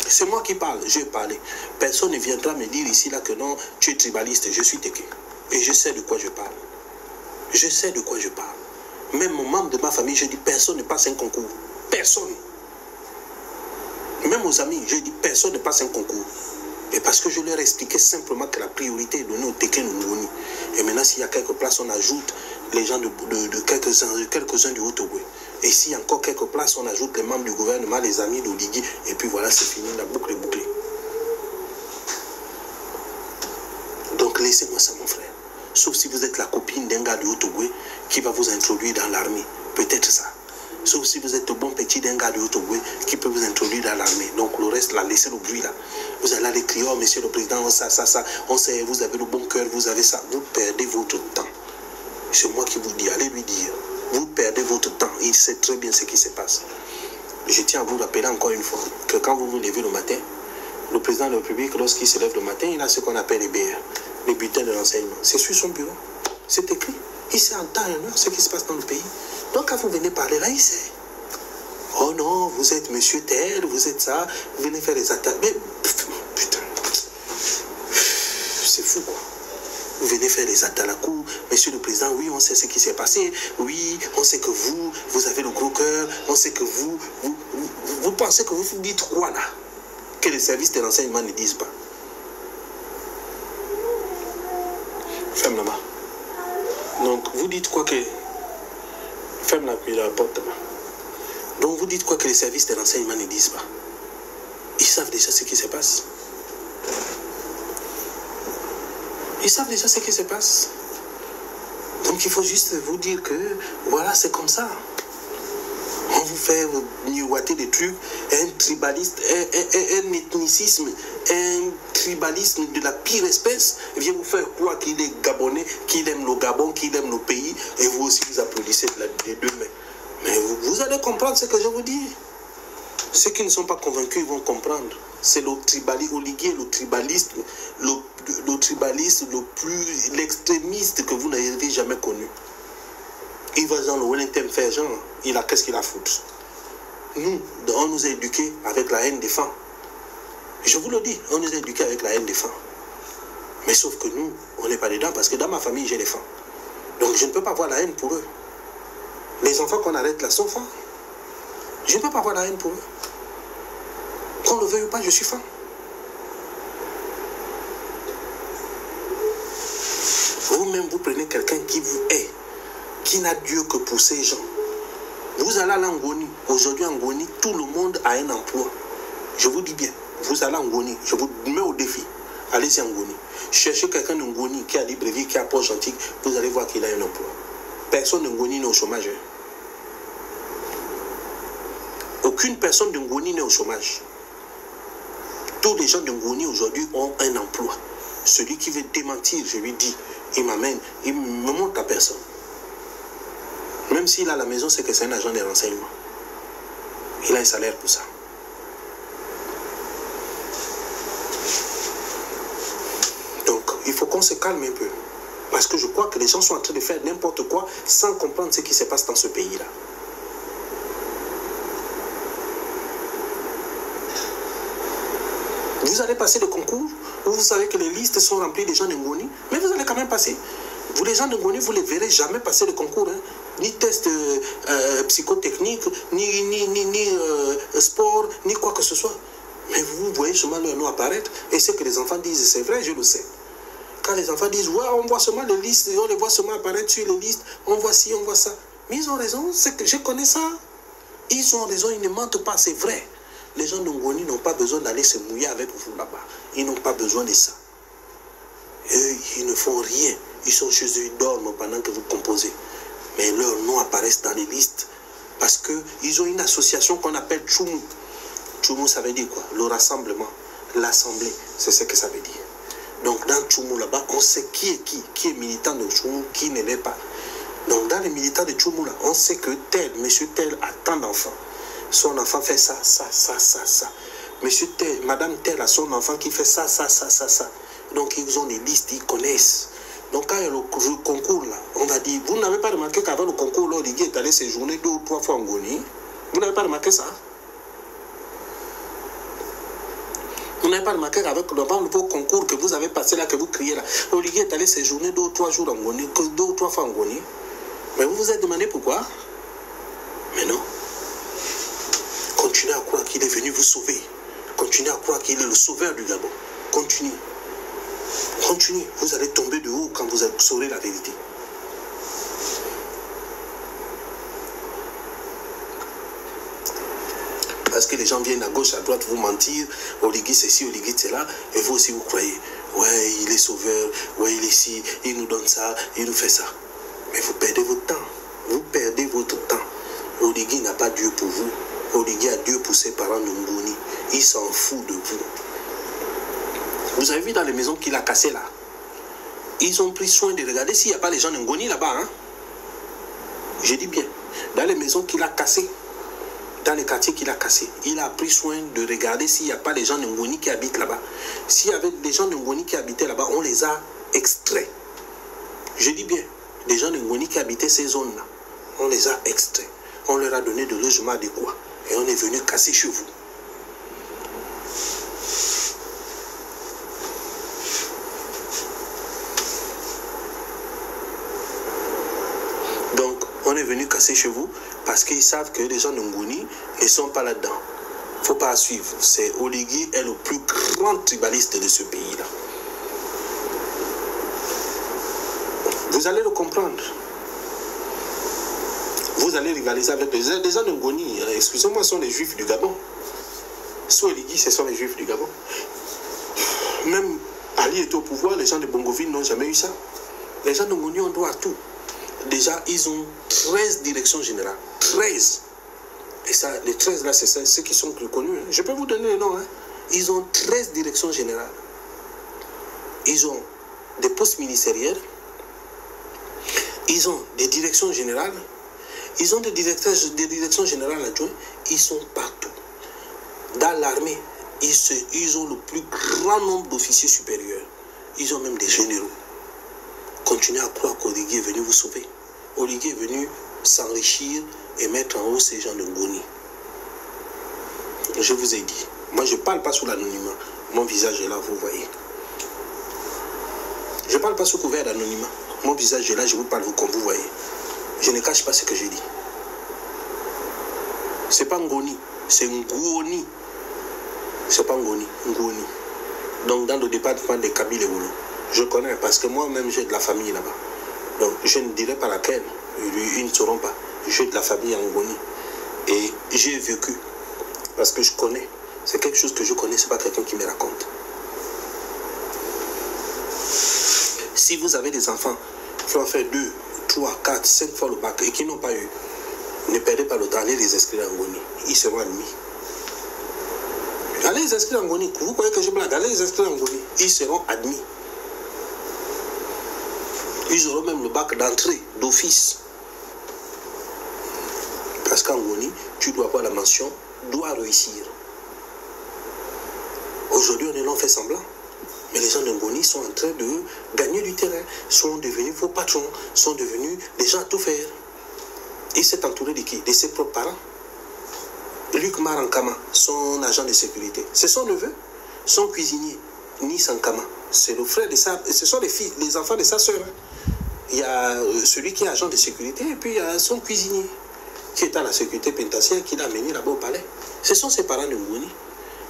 C'est moi qui parle, je vais parler. Personne ne viendra me dire ici là que non, tu es tribaliste, je suis tequé. Et je sais de quoi je parle. Je sais de quoi je parle. Même mon membre de ma famille, je dis personne ne passe un concours. Personne. Même aux amis, je dis personne ne passe un concours. Et parce que je leur ai expliqué simplement que la priorité est donnée aux Teké Ngoni. Et maintenant, s'il y a quelques places, on ajoute les gens de quelques-uns du Haut-Togo. Et s'il y a encore quelques places, on ajoute les membres du gouvernement, les amis d'Oligui. Et puis voilà, c'est fini, la boucle est bouclée. Donc laissez-moi ça, mon frère. Sauf si vous êtes la copine d'un gars du Haut-Togo qui va vous introduire dans l'armée. Peut-être ça. Sauf si vous êtes le bon petit d'un gars du Haut-Togo qui peut vous introduire dans l'armée. Donc le reste, là, laissez le bruit là. Vous allez aller crier, oh monsieur le président, ça, on sait, vous avez le bon cœur, vous avez ça. Vous perdez votre temps. C'est moi qui vous dis, allez lui dire. Vous perdez votre temps. Il sait très bien ce qui se passe. Je tiens à vous rappeler encore une fois que quand vous vous levez le matin, le président de la République, lorsqu'il se lève le matin, il a ce qu'on appelle les BR, les bulletins de renseignement. C'est sur son bureau. C'est écrit. Il sait en temps et en heure ce qui se passe dans le pays. Donc quand vous venez parler là, il sait. Oh non, vous êtes monsieur tel, vous êtes ça, vous venez faire des attaques. Mais putain, c'est fou quoi. Vous venez faire des attaques à la cour, monsieur le président, oui, on sait ce qui s'est passé, oui, on sait que vous avez le gros cœur, on sait que vous pensez que vous dites quoi là? Que les services de renseignement ne disent pas. Ferme là-bas. Donc, vous dites quoi que... Ferme la porte là-bas. Donc, vous dites quoi que les services de renseignement ne disent pas. Ils savent déjà ce qui se passe. Ils savent déjà ce qui se passe. Donc, il faut juste vous dire que, voilà, c'est comme ça. On vous fait miroiter des trucs, un tribalisme, un ethnicisme, un tribalisme de la pire espèce, vient vous faire croire qu'il est gabonais, qu'il aime le Gabon, qu'il aime le pays, et vous aussi vous applaudissez des deux mains. Mais vous allez comprendre ce que je vous dis. Ceux qui ne sont pas convaincus, ils vont comprendre. C'est le tribalisme, Oligui, le tribalisme le plus, l'extrémiste que vous n'avez jamais connu. Il va dans le Wellington faire genre, qu'est-ce qu'il a foutu? Nous, on nous a éduqués avec la haine des femmes. Je vous le dis, on nous a éduqués avec la haine des femmes. Mais sauf que nous, on n'est pas dedans parce que dans ma famille, j'ai des femmes. Donc je ne peux pas avoir la haine pour eux. Les enfants qu'on arrête là sont femmes. Je ne peux pas avoir la haine pour eux. Qu'on le veuille ou pas, je suis femme. Vous-même, vous prenez quelqu'un qui vous hait, qui n'a Dieu que pour ces gens. Vous allez à Ngoni. Aujourd'hui, en Ngoni, tout le monde a un emploi. Je vous dis bien, vous allez en Ngoni. Je vous mets au défi. Allez-y en Ngoni. Cherchez quelqu'un de Ngoni qui a Libreville, qui a Port-Gentil. Vous allez voir qu'il a un emploi. Personne de Ngoni n'est au chômage. Aucune personne de Ngoni n'est au chômage. Tous les gens de Ngoni aujourd'hui ont un emploi. Celui qui veut démentir, je lui dis, il m'amène, il me montre la personne. Même s'il a la maison, c'est que c'est un agent de renseignement. Il a un salaire pour ça. Donc, il faut qu'on se calme un peu. Parce que je crois que les gens sont en train de faire n'importe quoi sans comprendre ce qui se passe dans ce pays-là. Vous allez passer le concours où vous savez que les listes sont remplies des gens de Ngoni, mais vous allez quand même passer. Vous, les gens de Ngoni, vous ne les verrez jamais passer le concours. Hein. Ni test psychotechnique, ni sport, ni quoi que ce soit. Mais vous voyez seulement leur nom apparaître. Et ce que les enfants disent, c'est vrai, je le sais. Quand les enfants disent, ouais, on voit seulement les listes, on les voit seulement apparaître sur les listes, on voit ci, on voit ça. Mais ils ont raison, c'est que je connais ça. Ils ont raison, ils ne mentent pas, c'est vrai. Les gens de Ngoni n'ont pas besoin d'aller se mouiller avec vous là-bas. Ils n'ont pas besoin de ça. Eux, ils ne font rien. Ils sont chez eux, ils dorment pendant que vous composez. Mais leurs noms apparaissent dans les listes. Parce qu'ils ont une association qu'on appelle Tchoumou. Tchoumou, ça veut dire quoi? Le rassemblement, l'assemblée, c'est ce que ça veut dire. Donc dans Tchoumou là-bas, on sait qui est militant de Tchoumou, qui ne l'est pas. Donc dans les militants de Tchoumou là, on sait que tel, monsieur tel a tant d'enfants. Son enfant fait ça. Monsieur tel, madame tel a son enfant qui fait ça. Donc ils ont des listes, ils connaissent. Donc quand il y a le concours là, on va dire, vous n'avez pas remarqué qu'avant le concours, l'Oligui est allé séjourner 2 ou 3 fois en Ngoni? Vous n'avez pas remarqué ça? Vous n'avez pas remarqué qu'avec le concours que vous avez passé là, que vous criez là, l'Oligui est allé séjourner 2 ou 3 jours en Ngoni, 2 ou 3 fois en Ngoni? Mais vous vous êtes demandé pourquoi? Mais non. Continuez à croire qu'il est venu vous sauver. Continuez à croire qu'il est le sauveur du Gabon. Continuez. Continuez. Vous allez tomber de haut quand vous saurez la vérité. Parce que les gens viennent à gauche, à droite, vous mentir. Oligui ceci, Oligui cela. Et vous aussi, vous croyez. Ouais, il est sauveur. Ouais, il est ici. Il nous donne ça. Il nous fait ça. Mais vous perdez votre temps. Vous perdez votre temps. Oligui n'a pas Dieu pour vous. Oligui a Dieu pour ses parents de Ngoni. Il s'en fout de vous. Vous avez vu dans les maisons qu'il a cassées là? Ils ont pris soin de regarder s'il n'y a pas les gens de Ngoni là-bas. Hein? Je dis bien. Dans les maisons qu'il a cassées, dans les quartiers qu'il a cassés, il a pris soin de regarder s'il n'y a pas les gens de Ngoni qui habitent là-bas. S'il y avait des gens de Ngoni qui habitaient là-bas, on les a extraits. Je dis bien. Les gens de Ngoni qui habitaient ces zones-là, on les a extraits. On leur a donné de logements adéquats. Et on est venu casser chez vous. Donc, on est venu casser chez vous parce qu'ils savent que les gens de Ngoni ne sont pas là-dedans. Il ne faut pas suivre. C'est Oligui est le plus grand tribaliste de ce pays-là. Vous allez le comprendre. Vous allez rivaliser avec les gens de Ngoni. Excusez-moi, ce sont les juifs du Gabon. Soit Oligui, ce sont les juifs du Gabon. Même Ali était au pouvoir, les gens de Bongoville n'ont jamais eu ça. Les gens de Ngoni ont droit à tout. Déjà, ils ont 13 directions générales. 13. Et ça, les 13 là, c'est ceux qui sont plus connus. Je peux vous donner les noms. Hein. Ils ont 13 directions générales. Ils ont des postes ministériels. Ils ont des directions générales. Ils ont des directions générales adjoints. Ils sont partout. Dans l'armée, ils ont le plus grand nombre d'officiers supérieurs. Ils ont même des généraux. Continuez à croire qu'Oligui est venu vous sauver. Oligui est venu s'enrichir et mettre en haut ces gens de Ngoni. Je vous ai dit. Moi, je ne parle pas sous l'anonymat. Mon visage est là, vous voyez. Je ne parle pas sous couvert d'anonymat. Mon visage est là, je vous parle comme vous voyez. Je ne cache pas ce que j'ai dit. Ce n'est pas Ngoni, c'est Ngoni. Ce n'est pas Ngoni, Ngoni. Donc dans le département des Kabyles et Wolo, je connais parce que moi-même j'ai de la famille là-bas. Donc je ne dirai pas laquelle, ils ne sauront pas. J'ai de la famille en Ngoni. Et j'ai vécu parce que je connais. C'est quelque chose que je connais, ce n'est pas quelqu'un qui me raconte. Si vous avez des enfants qui ont fait 2, 3, 4, 5 fois le bac et qui n'ont pas eu, ne perdez pas le temps, allez les inscrire en Ngoni. Ils seront admis. Allez les inscrire en Ngoni. Vous croyez que je blague? Allez les inscrire en Ngoni. Ils seront admis. Ils auront même le bac d'entrée, d'office. Parce qu'en Ngoni, tu dois avoir la mention, doit réussir. Aujourd'hui, on est là, on fait semblant. Mais les gens de Ngoni sont en train de gagner du terrain, sont devenus vos patrons, sont devenus des gens à tout faire. Il s'est entouré de qui? De ses propres parents. Luc Marankama, son agent de sécurité. C'est son neveu, son cuisinier, Ni Sankama. C'est le frère de sa... Ce sont les filles, les enfants de sa soeur. Il y a celui qui est agent de sécurité et puis il y a son cuisinier qui est à la sécurité pénitentiaire qui l'a amené là-bas au palais. Ce sont ses parents de Ngoni.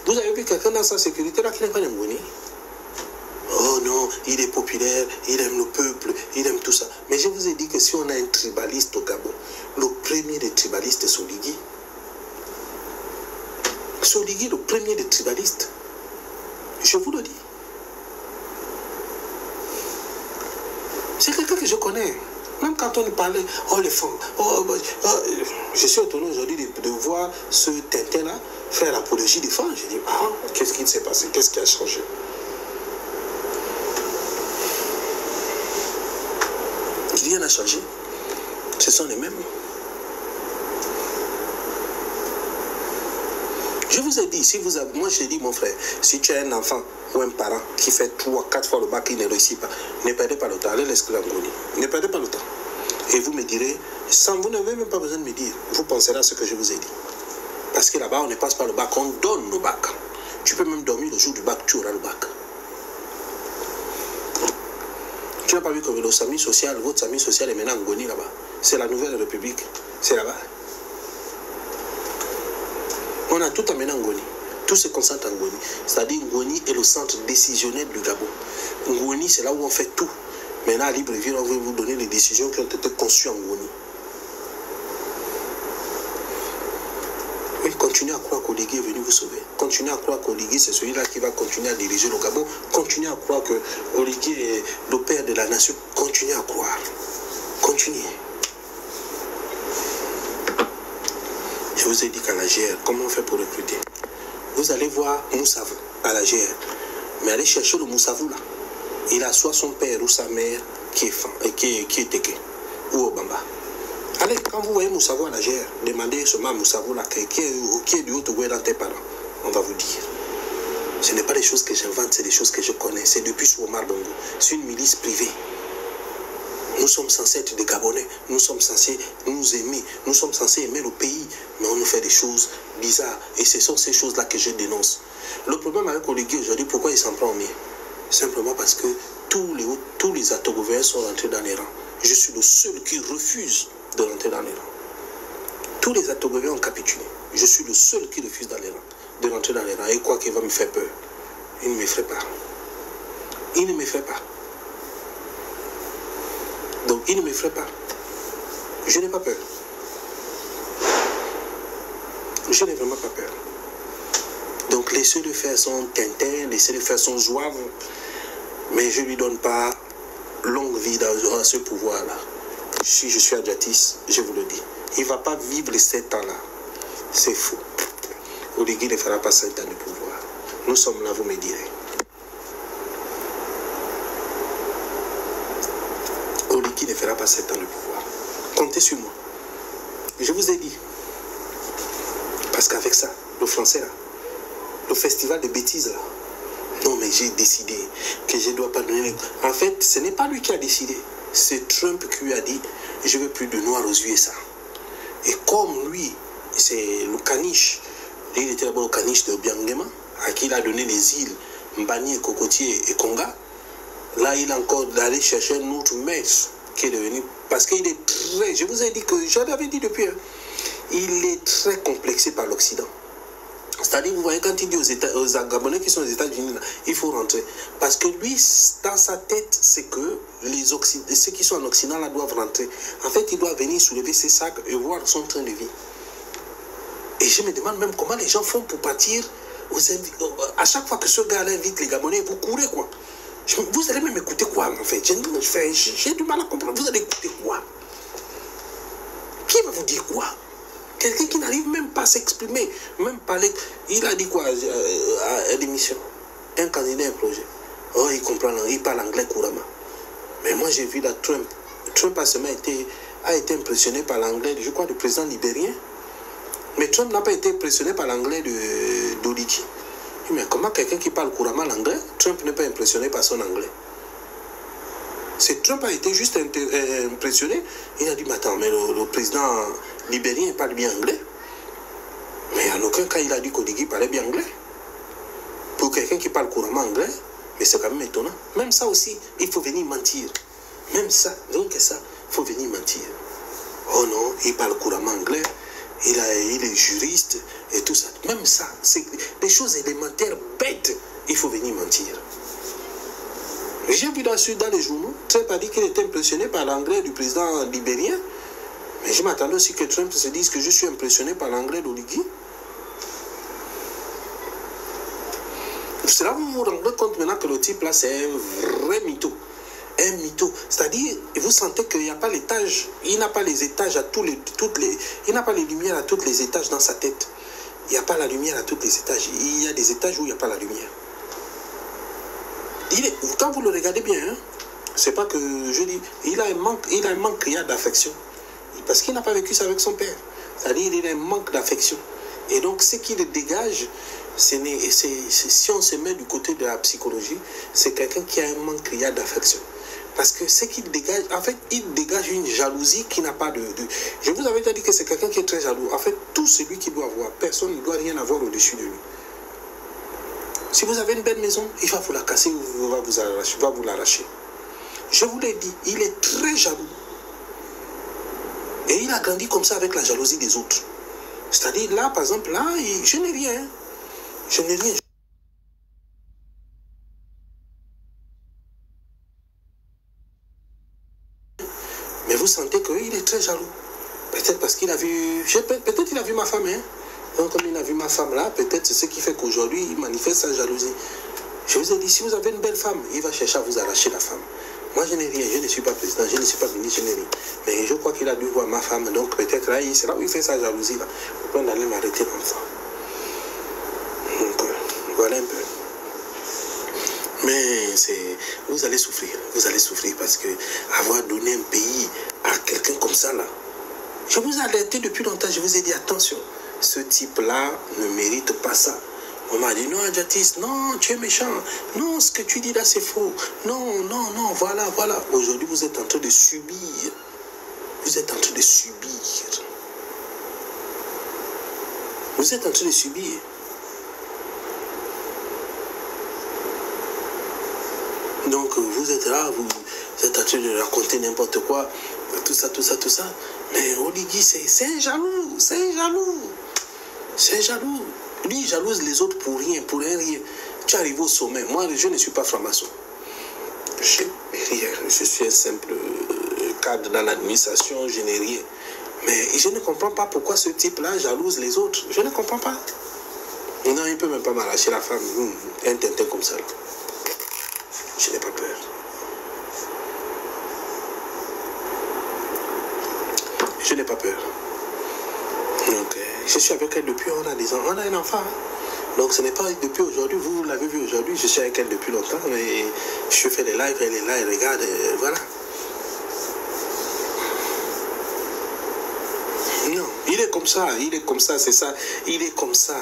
Vous avez vu quelqu'un dans sa sécurité là qui n'est pas de Ngoni? Oh non, il est populaire, il aime le peuple, il aime tout ça. Mais je vous ai dit que si on a un tribaliste au Gabon, le premier des tribalistes est Soligui. Soligui, le premier des tribalistes. Je vous le dis. C'est quelqu'un que je connais. Même quand on parlait, oh les femmes, je suis étonné aujourd'hui de voir ce Tintin-là faire l'apologie des femmes. Je dis, ah, qu'est-ce qui s'est passé? Qu'est-ce qui a changé? Rien n'a changé. Ce sont les mêmes. Je vous ai dit, si vous avez, moi je dis mon frère, si tu as un enfant ou un parent qui fait 3 ou 4 fois le bac, qui ne réussit pas, ne perdez pas le temps, allez l'inscrire en Ngoni. Ne perdez pas le temps. Et vous me direz, vous n'avez même pas besoin de me dire, vous penserez à ce que je vous ai dit. Parce que là-bas, on ne passe pas le bac, on donne le bac. Tu peux même dormir le jour du bac, tu auras le bac. Tu n'as pas vu que votre famille sociale est maintenant en Ngoni là-bas. C'est la nouvelle république, c'est là-bas. On a tout amené en Ngoni. Tout se concentre en Ngoni. C'est-à-dire Ngoni est le centre décisionnel du Gabon. Ngoni, c'est là où on fait tout. Maintenant, à Libreville, on va vous donner les décisions qui ont été conçues en Ngoni. Oui, continuez à croire qu'Oligui est venu vous sauver. Continuez à croire qu'Oligui, c'est celui-là qui va continuer à diriger le Gabon. Continuez à croire qu'Oligui est le père de la nation. Continuez à croire. Continuez. Je vous ai dit qu'à la GR, comment on fait pour recruter? Vous allez voir Moussavou à la GR. Mais allez chercher le Moussavou là. Il a soit son père ou sa mère qui est Teke ou Obamba. Allez, quand vous voyez Moussavou à la GR, demandez seulement à Moussavou là qui est du Haut-Togo dans tes parents. On va vous dire. Ce n'est pas des choses que j'invente, c'est des choses que je connais. C'est depuis Souomar Bongo. C'est une milice privée. Nous sommes censés être des Gabonais, nous sommes censés nous aimer, nous sommes censés aimer le pays, mais on nous fait des choses bizarres. Et ce sont ces choses-là que je dénonce. Le problème avec Oligui aujourd'hui, pourquoi il s'en prend en mieux? Simplement parce que tous les autogouvernements sont rentrés dans les rangs. Je suis le seul qui refuse de rentrer dans les rangs. Tous les autogouvernements ont capitulé. Je suis le seul qui refuse de rentrer dans les rangs. Et quoi qu'il va me faire peur, il ne me ferait pas. Il ne me ferait pas. Donc, il ne me ferait pas. Je n'ai pas peur. Je n'ai vraiment pas peur. Donc, laissez-le faire son Tintin, laissez-le faire son zouave. Mais je ne lui donne pas longue vie dans ce pouvoir-là. Si je suis Adjatis, je vous le dis. Il ne va pas vivre les 7 ans-là. C'est faux. Oligui ne fera pas 7 ans de pouvoir. Nous sommes là, vous me direz. Oligui ne fera pas 7 ans de pouvoir. Comptez sur moi. Je vous ai dit. Parce qu'avec ça, le français là, le festival de bêtises là, non mais j'ai décidé que je ne dois pas donner... En fait, ce n'est pas lui qui a décidé. C'est Trump qui lui a dit, je ne veux plus de noirs aux USA. Et comme lui, c'est le caniche, il était d'abord le caniche de Biangema, à qui il a donné les îles Mbani, Cocotier et Konga. Là, il a encore d'aller chercher un autre maître qui est devenu... Parce qu'il est très... Je vous ai dit que... Je l'avais dit depuis. Hein, il est très complexé par l'Occident. C'est-à-dire, vous voyez, quand il dit aux Gabonais qui sont aux États-Unis, il faut rentrer. Parce que lui, dans sa tête, c'est que ceux qui sont en Occident, là, doivent rentrer. En fait, il doit venir soulever ses sacs et voir son train de vie. Et je me demande même comment les gens font pour partir. À chaque fois que ce gars-là invite les Gabonais, vous courez, quoi. Vous allez même écouter quoi, en fait? J'ai du mal à comprendre. Vous allez écouter quoi? Qui va vous dire quoi? Quelqu'un qui n'arrive même pas à s'exprimer, même parler. Il a dit quoi à l'émission? Un candidat, un projet. Oh, il comprend, il parle anglais couramment. Mais moi, j'ai vu la Trump. Trump a seulement été impressionné par l'anglais, je crois, du président libérien. Mais Trump n'a pas été impressionné par l'anglais d'Oligi. Mais comment quelqu'un qui parle couramment l'anglais, Trump n'est pas impressionné par son anglais? C'est Trump a été juste impressionné. Il a dit, mais attends, mais le président libérien parle bien anglais. Mais en aucun cas, il a dit qu'Oligi parlait bien anglais. Pour quelqu'un qui parle couramment anglais, mais c'est quand même étonnant. Même ça aussi, il faut venir mentir. Même ça, donc ça, il faut venir mentir. Oh non, il parle couramment anglais, il est juriste et tout ça. Même ça, c'est des choses élémentaires, bêtes, il faut venir mentir. J'ai vu dans les journaux, Trump a dit qu'il était impressionné par l'anglais du président libérien. Mais je m'attendais aussi que Trump se dise que je suis impressionné par l'anglais d'Oligi. C'est là où vous vous rendez compte maintenant que le type là, c'est un vrai mytho. Un mytho. C'est-à-dire, vous sentez qu'il n'y a pas l'étage, il n'a pas les étages à il n'a pas les lumières à tous les étages dans sa tête. Il n'y a pas la lumière à tous les étages. Il y a des étages où il n'y a pas la lumière. Quand vous le regardez bien, hein, c'est pas que je dis, il a un manque criard d'affection. Parce qu'il n'a pas vécu ça avec son père. C'est-à-dire, il a un manque d'affection. Et donc, ce qui le dégage, si on se met du côté de la psychologie, c'est quelqu'un qui a un manque criard d'affection. Parce que ce qu'il dégage, en fait, il dégage une jalousie qui n'a pas de... Je vous avais déjà dit que c'est quelqu'un qui est très jaloux. En fait, tout celui qui doit avoir, personne ne doit rien avoir au-dessus de lui. Si vous avez une belle maison, il va vous la casser ou va vous l'arracher. Je vous l'ai dit, il est très jaloux. Et il a grandi comme ça avec la jalousie des autres. C'est-à-dire, là, par exemple, là, je n'ai rien. Je n'ai rien. Mais vous sentez qu'il est très jaloux. Peut-être parce qu'il a vu... Peut-être qu'il a vu ma femme, hein. Donc, comme il a vu ma femme là, peut-être c'est ce qui fait qu'aujourd'hui, il manifeste sa jalousie. Je vous ai dit, si vous avez une belle femme, il va chercher à vous arracher la femme. Moi, je n'ai rien, je ne suis pas président, je ne suis pas ministre, je n'ai rien. Mais je crois qu'il a dû voir ma femme, donc peut-être là, c'est là où il fait sa jalousie. Là. Vous pouvez aller m'arrêter comme ça. Donc, voilà un peu. Mais vous allez souffrir parce que avoir donné un pays à quelqu'un comme ça, là, je vous ai alerté depuis longtemps, je vous ai dit, attention, ce type-là ne mérite pas ça. On m'a dit, non, Adjatis, non, tu es méchant. Non, ce que tu dis là, c'est faux. Non, non, non, voilà. Aujourd'hui, vous êtes en train de subir. Vous êtes en train de subir. Vous êtes en train de subir. Donc, vous êtes là, vous êtes en train de raconter n'importe quoi. Tout ça. Mais Oligi, c'est un jaloux. C'est un jaloux. Lui, il jalouse les autres pour rien. Tu arrives au sommet. Moi, je ne suis pas franc-maçon. Je suis un simple cadre dans l'administration, je n'ai rien. Mais je ne comprends pas pourquoi ce type-là jalouse les autres. Je ne comprends pas. Non, il ne peut même pas m'arracher la femme. Un tintin comme ça. Là. Je n'ai pas peur. Je n'ai pas peur. Donc, je suis avec elle depuis, on a un enfant. Hein. Donc, ce n'est pas depuis aujourd'hui, vous l'avez vu aujourd'hui, je suis avec elle depuis longtemps, mais je fais des lives, elle est là, elle regarde, voilà. Non, il est comme ça, c'est ça, il est comme ça.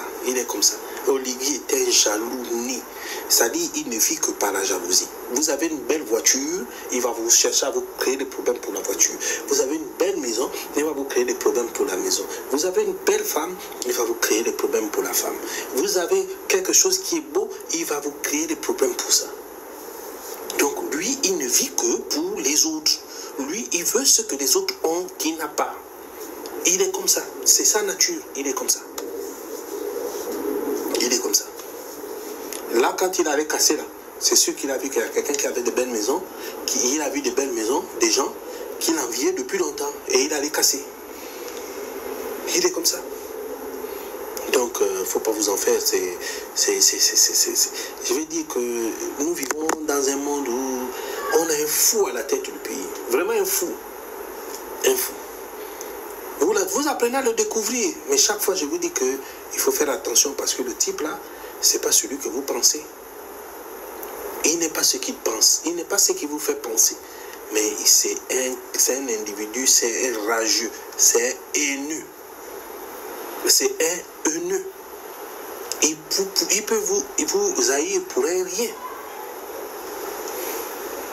Oligi est un jaloux né. C'est-à-dire, il ne vit que par la jalousie. Vous avez une belle voiture, il va vous chercher à vous créer des problèmes pour la voiture. Vous avez une belle maison, il va vous créer des problèmes pour la maison. Vous avez une belle femme, il va vous créer des problèmes pour la femme. Vous avez quelque chose qui est beau, il va vous créer des problèmes pour ça. Donc, lui, il ne vit que pour les autres. Lui, il veut ce que les autres ont qu'il n'a pas. Il est comme ça. C'est sa nature. Il est comme ça. Il est comme ça. Là, quand il avait cassé, là, c'est sûr qu'il a vu qu'il y a quelqu'un qui avait de belles maisons, il a vu de belles maisons, des gens qu'il enviait depuis longtemps, et il allait casser. Il est comme ça. Donc, il ne faut pas vous en faire. Je vais dire que nous vivons dans un monde où on a un fou à la tête du pays. Vraiment un fou. Un fou. Vous apprenez à le découvrir. Mais chaque fois, je vous dis qu'il faut faire attention parce que le type là, ce n'est pas celui que vous pensez. Il n'est pas ce qu'il pense. Il n'est pas ce qui vous fait penser. Mais c'est un individu, c'est un rageux, c'est un haineux. C'est un haineux. Il peut vous haïr pour un rien.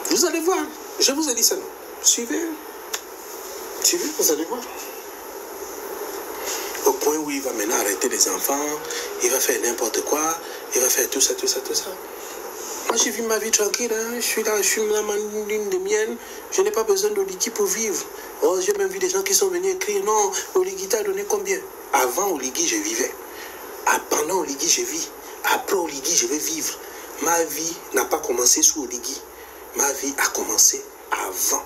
Vous allez voir. Je vous ai dit ça. Suivez. Suivez, vous allez voir. Au point où il va maintenant arrêter les enfants, il va faire n'importe quoi, il va faire tout ça, tout ça, tout ça. Moi, j'ai vu ma vie tranquille, hein. Je suis là, je suis dans ma lune de miel, je n'ai pas besoin d'Oligui pour vivre. Oh, j'ai même vu des gens qui sont venus écrire, non, Oligui t'a donné combien? Avant Oligui, je vivais. Pendant Oligui, je vis. Après Oligui, je vais vivre. Ma vie n'a pas commencé sous Oligui. Ma vie a commencé avant.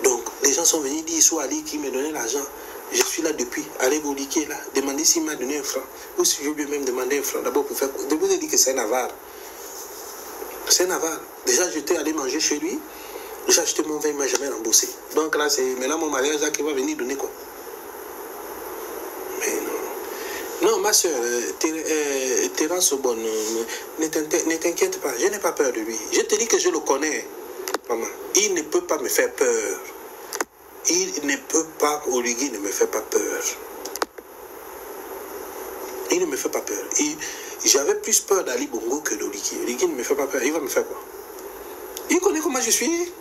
Donc, les gens sont venus dire, soit Ali qui me donnait l'argent. Je suis là depuis. Allez vous liquer là. Demandez s'il m'a donné un franc. Ou si je lui ai même demandé un franc. D'abord pour faire quoi? Je vous ai dit que c'est un avare. C'est un avare. Déjà, j'étais allé manger chez lui. J'ai acheté mon vin, il ne m'a jamais remboursé. Donc là, c'est maintenant mon mariage là qui va venir donner quoi. Mais non. Non, ma soeur, Thérence Bonne, ne t'inquiète pas. Je n'ai pas peur de lui. Je te dis que je le connais, maman. Il ne peut pas me faire peur. Il ne peut pas, Oligui ne me fait pas peur. Il ne me fait pas peur. J'avais plus peur d'Ali Bongo que d'Oligui. Oligui ne me fait pas peur. Il va me faire quoi? Il connaît comment je suis.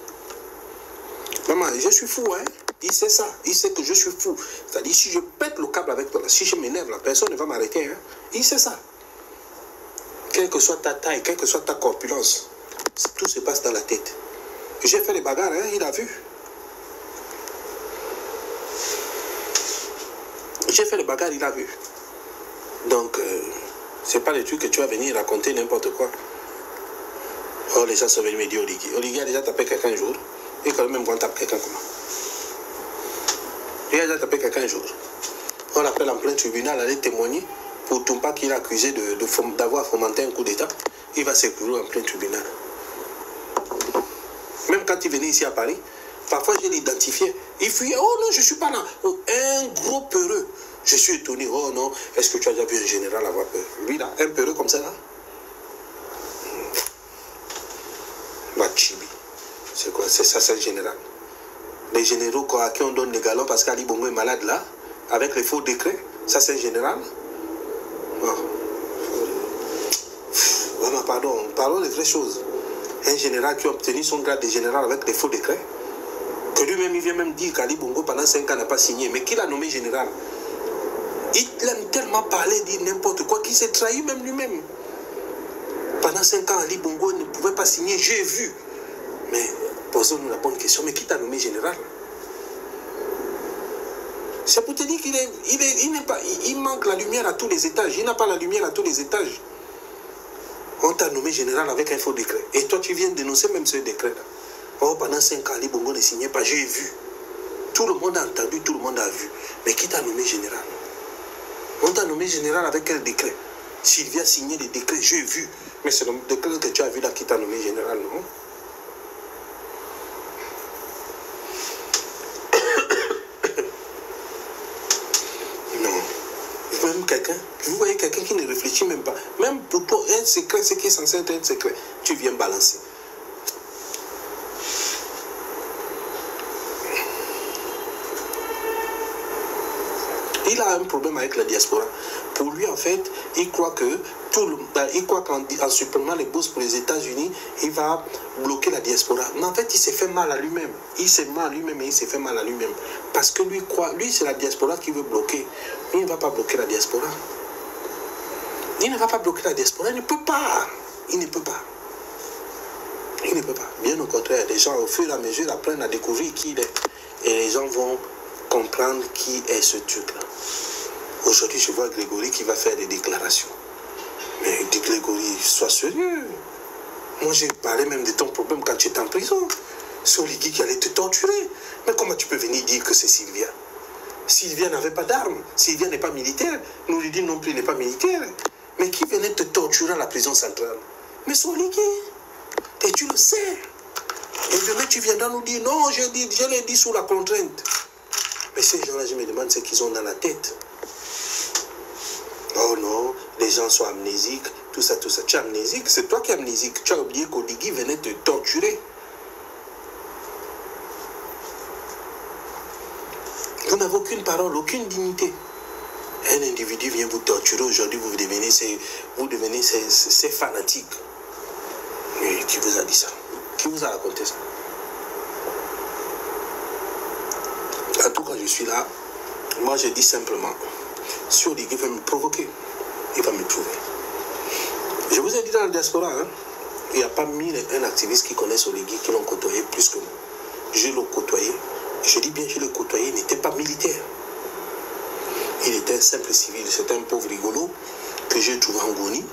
Maman, je suis fou, hein. Il sait ça. Il sait que je suis fou. C'est-à-dire, si je pète le câble avec toi, si je m'énerve, la personne ne va m'arrêter. Hein. Il sait ça. Quelle que soit ta taille, quelle que soit ta corpulence, tout se passe dans la tête. J'ai fait les bagarres, hein, il a vu. J'ai fait les bagarres, il a vu. Donc, c'est pas le truc que tu vas venir raconter n'importe quoi. Oh, les gens sont venus me dire Oligui. Oligui a déjà tapé quelqu'un un jour. Et quand même, on tape quelqu'un comment? Il a déjà tapé quelqu'un un jour. On l'appelle en plein tribunal, aller témoigner pour Toumpa qu'il a accusé d'avoir fomenté un coup d'État. Il va s'écrouler en plein tribunal. Même quand il venait ici à Paris, parfois je l'identifiais. Il fuyait. Oh non, je ne suis pas là. Oh, un gros peureux. Je suis étonné. Oh non, est-ce que tu as déjà vu un général avoir peur? Lui là, un peureux comme ça là. Machibi. C'est quoi? C'est ça, c'est le général. Les généraux à qui on donne les galons parce qu'Ali Bongo est malade là, avec les faux décrets, ça c'est un général. Oh. Vraiment, pardon, parlons des vraies choses. Un général qui a obtenu son grade de général avec des faux décrets, que lui-même il vient même dire qu'Ali Bongo pendant 5 ans n'a pas signé, mais qui l'a nommé général. Il aime tellement parler, dire n'importe quoi, qu'il s'est trahi même lui-même. Pendant 5 ans, Ali Bongo ne pouvait pas signer, j'ai vu. Mais posons-nous la bonne question, mais qui t'a nommé général? C'est pour te dire qu'il manque la lumière à tous les étages. Il n'a pas la lumière à tous les étages. On t'a nommé général avec un faux décret. Et toi, tu viens dénoncer même ce décret-là. Oh, pendant 5 ans, Ali Bongo ne signait pas, j'ai vu. Tout le monde a entendu, tout le monde a vu. Mais qui t'a nommé général? On t'a nommé général avec quel décret? Sylvia a signé les décrets, j'ai vu. Mais c'est le décret que tu as vu là qui t'a nommé général, non? Même quelqu'un, vous voyez quelqu'un qui ne réfléchit même pas. Même pour toi, un secret, ce qui est censé être un secret, tu viens balancer. Il a un problème avec la diaspora. Pour lui, en fait, il croit que qu'en supprimant les bourses pour les États-Unis, il va bloquer la diaspora. Mais en fait, il s'est fait mal à lui-même. Il s'est mal à lui-même et il s'est fait mal à lui-même. Parce que lui, c'est la diaspora qui veut bloquer. Il ne va pas bloquer la diaspora. Il ne va pas bloquer la diaspora. Il ne peut pas. Il ne peut pas. Il ne peut pas. Bien au contraire, les gens, au fur et à mesure, apprennent à découvrir qui il est. Et les gens vont comprendre qui est ce truc-là. Aujourd'hui, je vois Grégory qui va faire des déclarations. Mais il dit, Grégory, sois sérieux. Moi, j'ai parlé même de ton problème quand tu étais en prison. C'est Oligui qui allait te torturer. Mais comment tu peux venir dire que c'est Sylvia? Sylvia n'avait pas d'armes. Sylvia n'est pas militaire. Nouridine non plus n'est pas militaire. Mais qui venait te torturer à la prison centrale? Mais c'est Oligui. Et tu le sais. Et demain, tu viendras nous dire, non, je l'ai dit sous la contrainte. Mais ces gens-là, je me demande ce qu'ils ont dans la tête. Oh non, les gens sont amnésiques, tout ça, tout ça. Tu es amnésique, c'est toi qui es amnésique. Tu as oublié qu'Oligui venait te torturer. Vous n'avez aucune parole, aucune dignité. Un individu vient vous torturer aujourd'hui, vous devenez ces fanatiques. Mais qui vous a dit ça? Qui vous a raconté ça? En tout cas, je suis là. Moi, je dis simplement, si Oligui veut me provoquer, il va me trouver. Je vous ai dit dans la diaspora, hein, il n'y a pas un activiste qui connaisse Oligui qui l'ont côtoyé plus que moi. Je l'ai côtoyé. Je dis bien, je l'ai côtoyé, il n'était pas militaire. Il était un simple civil. C'était un pauvre rigolo que j'ai trouvé en Goni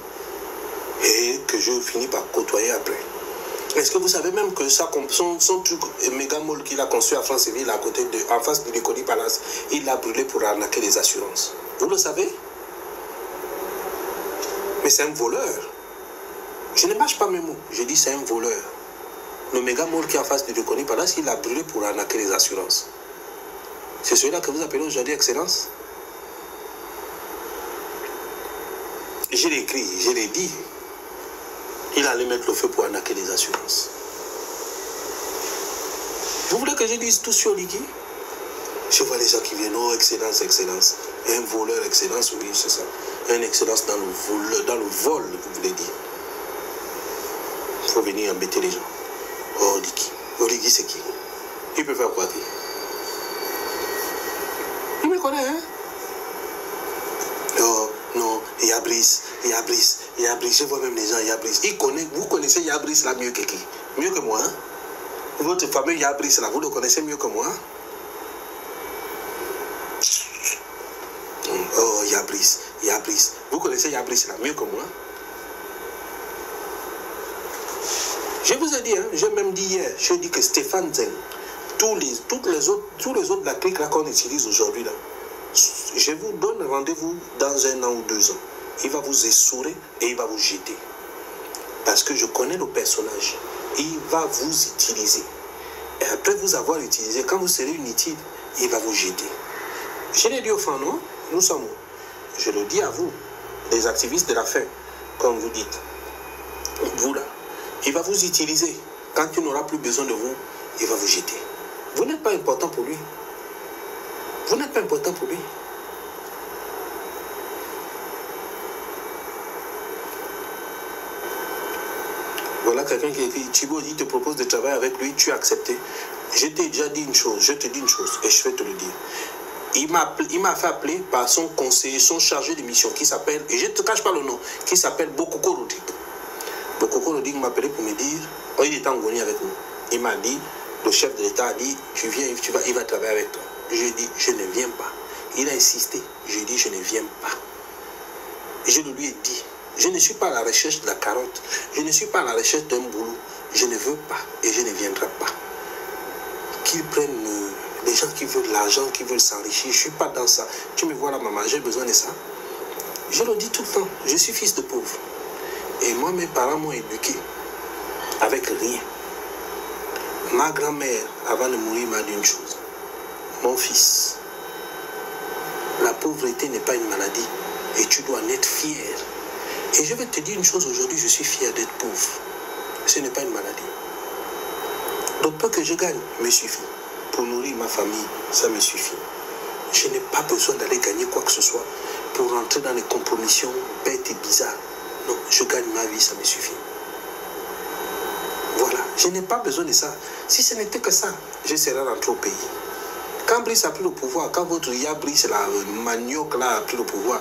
et que je finis par côtoyer après. Est-ce que vous savez même que ça, son truc méga mall qu'il a construit à Franceville, à côté en face du Déconi Palace, il l'a brûlé pour arnaquer les assurances? Vous le savez? Mais c'est un voleur. Je ne mâche pas mes mots. Je dis c'est un voleur. Le méga mall qui est en face du Déconi Palace, il l'a brûlé pour arnaquer les assurances. C'est celui-là que vous appelez aujourd'hui Excellence? Je l'ai écrit, je l'ai dit. Il allait mettre le feu pour arnaquer les assurances. Vous voulez que je dise tout sur Oligui? Je vois les gens qui viennent, oh, excellence, excellence. Un voleur, excellence, oui, c'est ça. Un excellence dans le vol, vous voulez dire. Il faut venir embêter les gens. Oh, Oligui. Oligui, c'est qui? Il peut faire quoi, qui? Il me connaît, hein? Oh, non, Yabris. Je vois même les gens Yabris. Vous connaissez Yabris là mieux que qui? Mieux que moi, hein? Votre fameux Yabris là, vous le connaissez mieux que moi? Oh, Yabris. Vous connaissez Yabris là mieux que moi? Je vous ai dit, hein, j'ai même dit hier, j'ai dit que Stéphane Zeng, tous les autres de la clique là qu'on utilise aujourd'hui là, je vous donne rendez-vous dans 1 an ou 2 ans. Il va vous essorer et il va vous jeter. Parce que je connais le personnage. Il va vous utiliser. Et après vous avoir utilisé, quand vous serez inutile, il va vous jeter. Je l'ai dit au fond, non? Nous sommes où? Je le dis à vous, les activistes de la faim, comme vous dites. Vous là, il va vous utiliser. Quand il n'aura plus besoin de vous, il va vous jeter. Vous n'êtes pas important pour lui. Vous n'êtes pas important pour lui. Voilà quelqu'un qui écrit, Thibaut, il te propose de travailler avec lui, tu as accepté. Je t'ai déjà dit une chose, je te dis une chose, et je vais te le dire. Il m'a fait appeler par son conseiller, son chargé de mission, qui s'appelle, et je ne te cache pas le nom, qui s'appelle Bokoko Rodrigue. Bokoko Rodrigue m'a appelé pour me dire, oh, il était en Goni avec nous. Il m'a dit, le chef de l'État a dit, tu viens, il va travailler avec toi. Je lui ai dit, je ne viens pas. Il a insisté, je lui ai dit, je ne viens pas. Et je lui ai dit, je ne suis pas à la recherche de la carotte. Je ne suis pas à la recherche d'un boulot. Je ne veux pas et je ne viendrai pas. Qu'ils prennent les gens qui veulent l'argent, qui veulent s'enrichir. Je ne suis pas dans ça. Tu me vois là, maman, j'ai besoin de ça. Je le dis tout le temps. Je suis fils de pauvre. Et moi, mes parents m'ont éduqué avec rien. Ma grand-mère, avant de mourir, m'a dit une chose. Mon fils, la pauvreté n'est pas une maladie et tu dois en être fier. Et je vais te dire une chose aujourd'hui, je suis fier d'être pauvre. Ce n'est pas une maladie. Le peu que je gagne me suffit. Pour nourrir ma famille, ça me suffit. Je n'ai pas besoin d'aller gagner quoi que ce soit pour rentrer dans les compromissions bêtes et bizarres. Non, je gagne ma vie, ça me suffit. Voilà, je n'ai pas besoin de ça. Si ce n'était que ça, je serais rentré au pays. Quand Brice a pris le pouvoir, quand votre Yabris, la manioc là, a pris le pouvoir,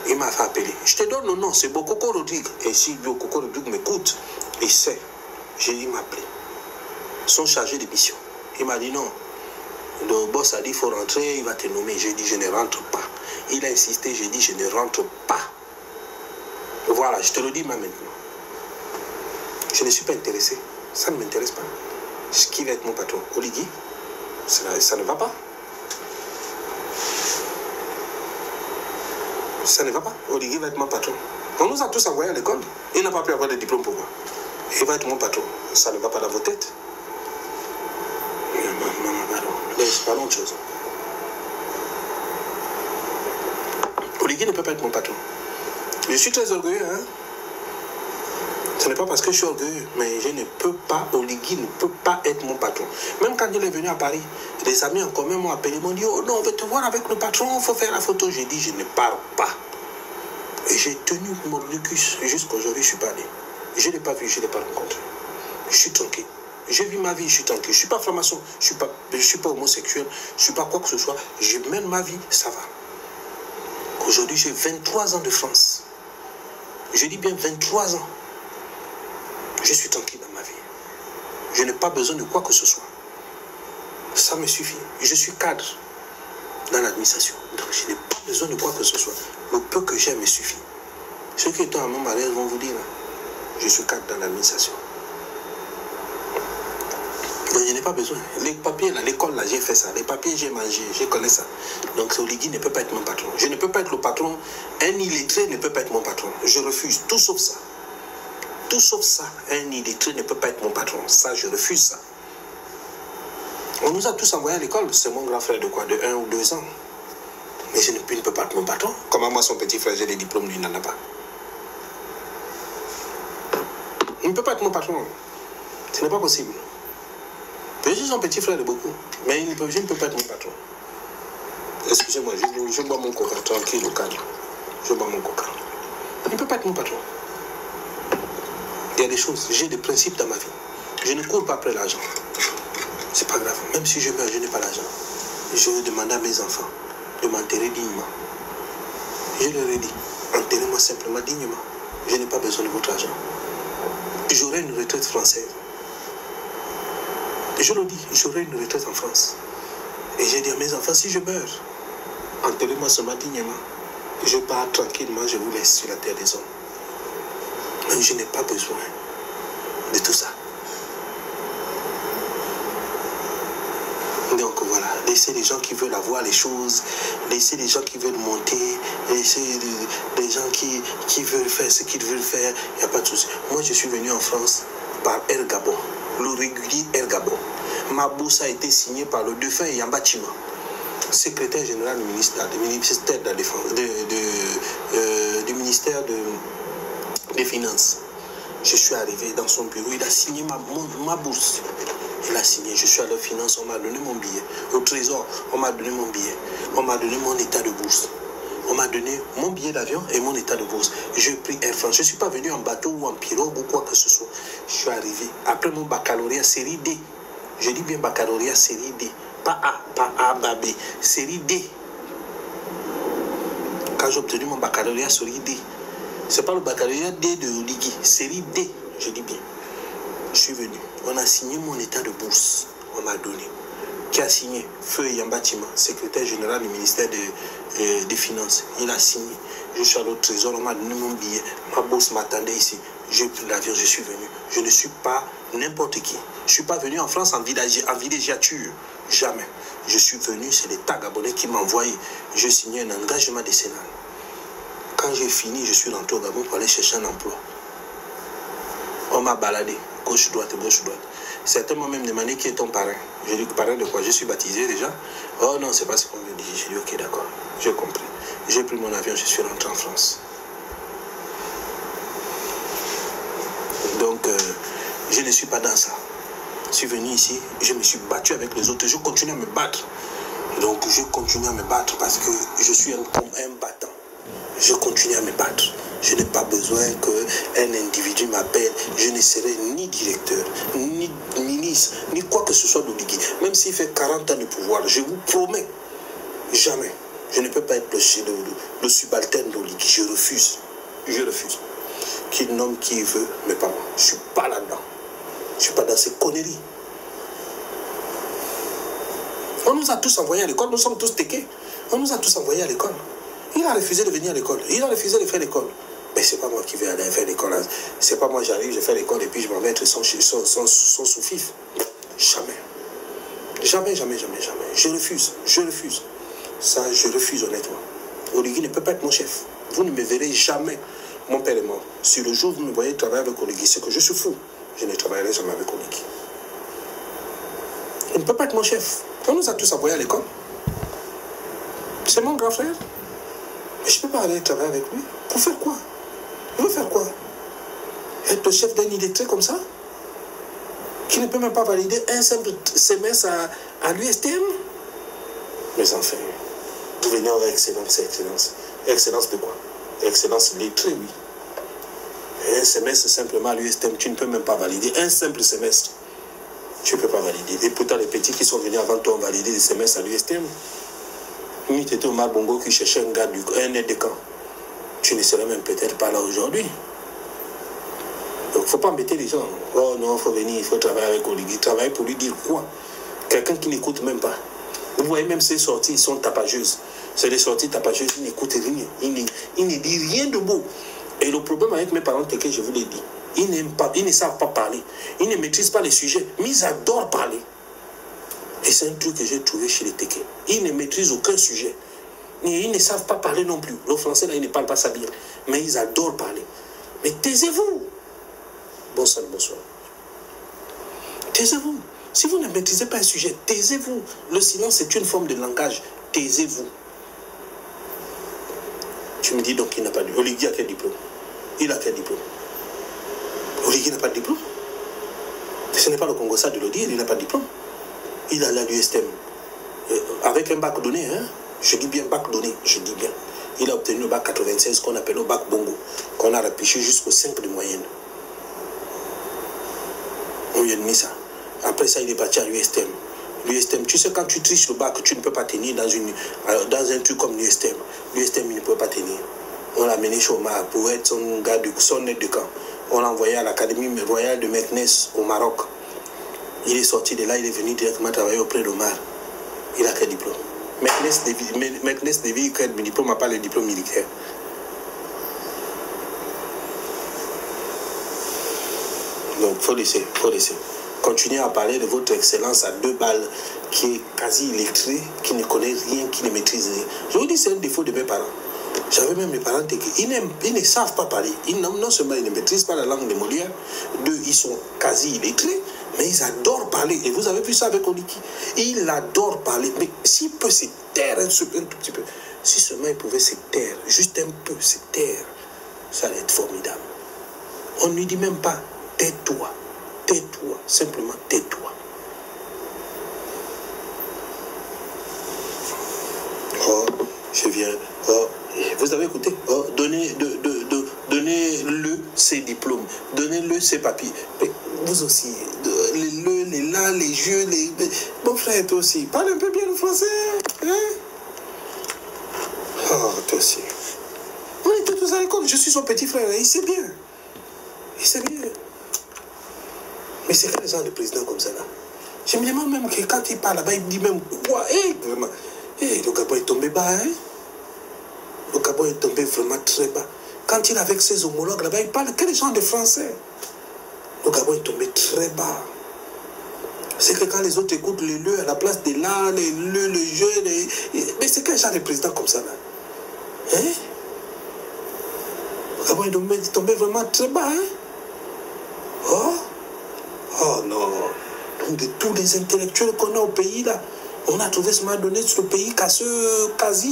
il m'a fait appeler. Je te donne le nom, c'est Bokoko Rodrigue. Et si Bokoko Rodrigue m'écoute, il sait. Il m'a appelé. Son chargé de mission. Il m'a dit non. Le boss a dit il faut rentrer, il va te nommer. J'ai dit je ne rentre pas. Il a insisté, j'ai dit je ne rentre pas. Voilà, je te le dis maintenant. Je ne suis pas intéressé. Ça ne m'intéresse pas. Qui va être mon patron? Oligui? Ça ne va pas. Ça ne va pas. Oligui va être mon patron. On nous a tous envoyés à l'école. Il n'a pas pu avoir de diplôme pour moi. Il va être mon patron. Ça ne va pas dans vos têtes. Laisse, parlons de choses. Oligui ne peut pas être mon patron. Je suis très orgueilleux, hein. Ce n'est pas parce que je suis orgueilleux, mais je ne peux pas, Oligui ne peut pas être mon patron. Même quand il est venu à Paris, des amis en commun m'ont appelé, m'ont dit, oh non, on veut te voir avec le patron, il faut faire la photo. J'ai dit, je ne pars pas. Et j'ai tenu mon lucus. Jusqu'à aujourd'hui, je ne suis pas allé. Je ne l'ai pas vu, je ne l'ai pas rencontré. Je suis tranquille. Je vis ma vie, je suis tranquille. Je ne suis pas franc-maçon, je ne suis pas homosexuel, je ne suis pas quoi que ce soit. Je mène ma vie, ça va. Aujourd'hui, j'ai 23 ans de France. Je dis bien 23 ans. Je suis tranquille dans ma vie. Je n'ai pas besoin de quoi que ce soit. Ça me suffit. Je suis cadre dans l'administration. Donc, je n'ai pas besoin de quoi que ce soit. Le peu que j'ai me suffit. Ceux qui étaient à mon mariage vont vous dire, je suis cadre dans l'administration. Donc, je n'ai pas besoin. Les papiers, là, l'école, là, j'ai fait ça. Les papiers, j'ai mangé, je connais ça. Donc, Oligui ne peut pas être mon patron. Je ne peux pas être le patron. Un illettré ne peut pas être mon patron. Je refuse, tout sauf ça. Tout sauf ça. Un illettré ne peut pas être mon patron. Ça, je refuse ça. On nous a tous envoyés à l'école. C'est mon grand frère de quoi? De 1 ou 2 ans. Mais je ne peux pas être mon patron. Comment moi, son petit frère, j'ai des diplômes, lui, il n'en a pas. Il ne peut pas être mon patron. Ce n'est pas possible. Je suis son petit frère de beaucoup. Mais je ne peux pas être mon patron. Excusez-moi, je bois mon coca tranquille au cadre. Je bois mon coca. Il ne peut pas être mon patron. Il y a des choses, j'ai des principes dans ma vie. Je ne cours pas après l'argent. C'est pas grave. Même si je meurs, je n'ai pas l'argent. Je vais demander à mes enfants de m'enterrer dignement. Je leur ai dit, enterrez-moi simplement dignement. Je n'ai pas besoin de votre argent. J'aurai une retraite française. Je le dis, j'aurai une retraite en France. Et j'ai dit à mes enfants, si je meurs, enterrez-moi seulement dignement. Je pars tranquillement, je vous laisse sur la terre des hommes. Mais je n'ai pas besoin de tout ça. Donc voilà, laissez les gens qui veulent avoir les choses, laissez les gens qui veulent monter, laissez les gens qui veulent faire ce qu'ils veulent faire, il n'y a pas de souci. Moi, je suis venu en France par Air Gabon, le régulier Air Gabon. Ma bourse a été signée par le défunt Yamba Chima, secrétaire général du ministère de la Défense, du ministère des Finances. Je suis arrivé dans son bureau, il a signé ma bourse. Il a signé, je suis à la finance, on m'a donné mon billet. Au trésor, on m'a donné mon billet. On m'a donné mon état de bourse. On m'a donné mon billet d'avion et mon état de bourse. J'ai pris Air France. Je ne suis pas venu en bateau ou en pirogue ou quoi que ce soit. Je suis arrivé après mon baccalauréat série D. Je dis bien baccalauréat série D. Pas A, pas B. Série D. Quand j'ai obtenu mon baccalauréat série D, ce n'est pas le baccalauréat D de Oligui, série D, je dis bien. Je suis venu, on a signé mon état de bourse, on m'a donné. Qui a signé? Feu Yamba Chima, secrétaire général du ministère des Finances. Il a signé. Je suis allé au trésor, on m'a donné mon billet. Ma bourse m'attendait ici. J'ai pris l'avion, je suis venu. Je ne suis pas n'importe qui. Je ne suis pas venu en France en villégiature. Jamais. Je suis venu, c'est l'État gabonais qui m'a envoyé. J'ai signé un engagement décennal. Quand j'ai fini, je suis rentré au Gabon pour aller chercher un emploi. On m'a baladé, gauche-droite, gauche-droite. Certains m'ont même demandé qui est ton parrain. J'ai dit, parrain de quoi? Je suis baptisé déjà. Oh non, c'est pas ce qu'on me dit. J'ai dit, ok, d'accord, j'ai compris. J'ai pris mon avion, je suis rentré en France. Donc, je ne suis pas dans ça. Je suis venu ici, je me suis battu avec les autres. Je continue à me battre. Donc, je continue à me battre parce que je suis un battant. Je continue à me battre. Je n'ai pas besoin qu'un individu m'appelle. Je ne serai ni directeur, ni ministre, ni quoi que ce soit d'Oligui. Même s'il fait 40 ans de pouvoir, je vous promets, jamais. Je ne peux pas être le subalterne d'Oligui. Je refuse. Je refuse. Qu'il nomme qui veut, mais pas moi. Je ne suis pas là-dedans. Je ne suis pas dans ces conneries. On nous a tous envoyés à l'école. Nous sommes tous tequés. On nous a tous envoyés à l'école. Il a refusé de venir à l'école. Il a refusé de faire l'école. Mais ce n'est pas moi qui vais aller faire l'école. Ce n'est pas moi, j'arrive, je fais l'école et puis je m'en vais être son sous-fif. Jamais. Jamais, jamais, jamais, jamais. Je refuse. Je refuse. Ça, je refuse honnêtement. Oligui ne peut pas être mon chef. Vous ne me verrez jamais. Mon père est mort. Si le jour où vous me voyez travailler avec Oligui, c'est que je suis fou. Je ne travaillerai jamais avec Oligui. Il ne peut pas être mon chef. On nous a tous envoyés à l'école. C'est mon grand frère. Mais je ne peux pas aller travailler avec lui. Pour faire quoi? Il veut faire quoi? Être le chef d'un illettré comme ça? Qui ne peut même pas valider un simple semestre à l'USTM? Mais enfin, vous venez avec excellence, excellence. Excellence de quoi? Excellence lettrée, oui. Un semestre simplement à l'USTM, tu ne peux même pas valider. Un simple semestre, tu ne peux pas valider. Et pourtant, les petits qui sont venus avant toi ont validé des semestres à l'USTM. Oui, tu étais Omar Bongo qui cherchait un aide de camp. Tu ne serais même peut-être pas là aujourd'hui. Donc, il ne faut pas embêter les gens. Oh non, il faut venir, il faut travailler avec Oligui. Travailler pour lui dire quoi? Quelqu'un qui n'écoute même pas. Vous voyez, même ces sorties, ils sont tapageuses. C'est des sorties tapageuses, ils n'écoutent rien. Ils ne disent rien de beau. Et le problème avec mes parents, c'est que je vous l'ai dit. Ils n'aiment pas, ils ne savent pas parler. Ils ne maîtrisent pas les sujets, mais ils adorent parler. Et c'est un truc que j'ai trouvé chez les Téké. Ils ne maîtrisent aucun sujet. Et ils ne savent pas parler non plus. Le français, là, ils ne parlent pas ça bien. Mais ils adorent parler. Mais taisez-vous. Bonsoir, bonsoir. Taisez-vous. Si vous ne maîtrisez pas un sujet, taisez-vous. Le silence est une forme de langage. Taisez-vous. Tu me dis donc qu'il n'a pas de... Oligui a quel diplôme? Il a quel diplôme? Oligui n'a pas de diplôme? Ce n'est pas le Congo-Ça de le dire, il n'a pas de diplôme. Il a l'USTM. Avec un bac donné, hein? Je dis bien bac donné, je dis bien. Il a obtenu le bac 96 qu'on appelle le bac Bongo, qu'on a repêché jusqu'au 5 de moyenne. On lui a mis ça. Après ça, il est parti à l'USTM. L'USTM, tu sais, quand tu triches le bac, tu ne peux pas tenir dans un truc comme l'USTM. L'USTM, il ne peut pas tenir. On l'a amené chez Omar pour être son aide de camp. On l'a envoyé à l'Académie royale de Meknès au Maroc. Il est sorti de là, il est venu directement travailler auprès d'Omar. Il a quel diplôme? Meknès Devi, quel diplôme, n'a pas le diplôme militaire. Donc, il faut laisser. Continuez à parler de votre excellence à 2 balles, qui est quasi illettré, qui ne connaît rien, qui ne maîtrise rien. Je vous dis, c'est un défaut de mes parents. J'avais même mes parents qui ne savent pas parler. Non seulement ils ne maîtrisent pas la langue de Molière, deux, ils sont quasi illettrés, mais ils adorent parler. Et vous avez vu ça avec Oligui. Il adore parler. Mais s'il peut se taire un tout petit peu, si seulement il pouvait se taire, juste un peu se taire, ça allait être formidable. On ne lui dit même pas, tais-toi. Tais-toi, simplement tais-toi. Oh, je viens. Oh, vous avez écouté? Oh, donnez-le ses diplômes, donnez-le ses papiers. Mais vous aussi, les là, les jeux, les... Mon frère, toi aussi, parle un peu bien le français. Hein? Oh, toi aussi. On était tous à l'école, je suis son petit frère, il sait bien. Il sait bien. Mais c'est quel genre de président comme ça là? Je me demande même que quand il parle là-bas, il dit même quoi? Vraiment. Le Gabon est tombé bas, hein? Le Gabon est tombé vraiment très bas. Quand il est avec ses homologues là-bas, il parle quel genre de français? Le Gabon est tombé très bas. C'est que quand les autres écoutent le le à la place de là, le jeu, mais c'est quel genre de président comme ça là? Hein? Le Gabon est tombé vraiment très bas, hein? Oh non, donc de tous les intellectuels qu'on a au pays là, on a trouvé ce moment donné sur le pays quasi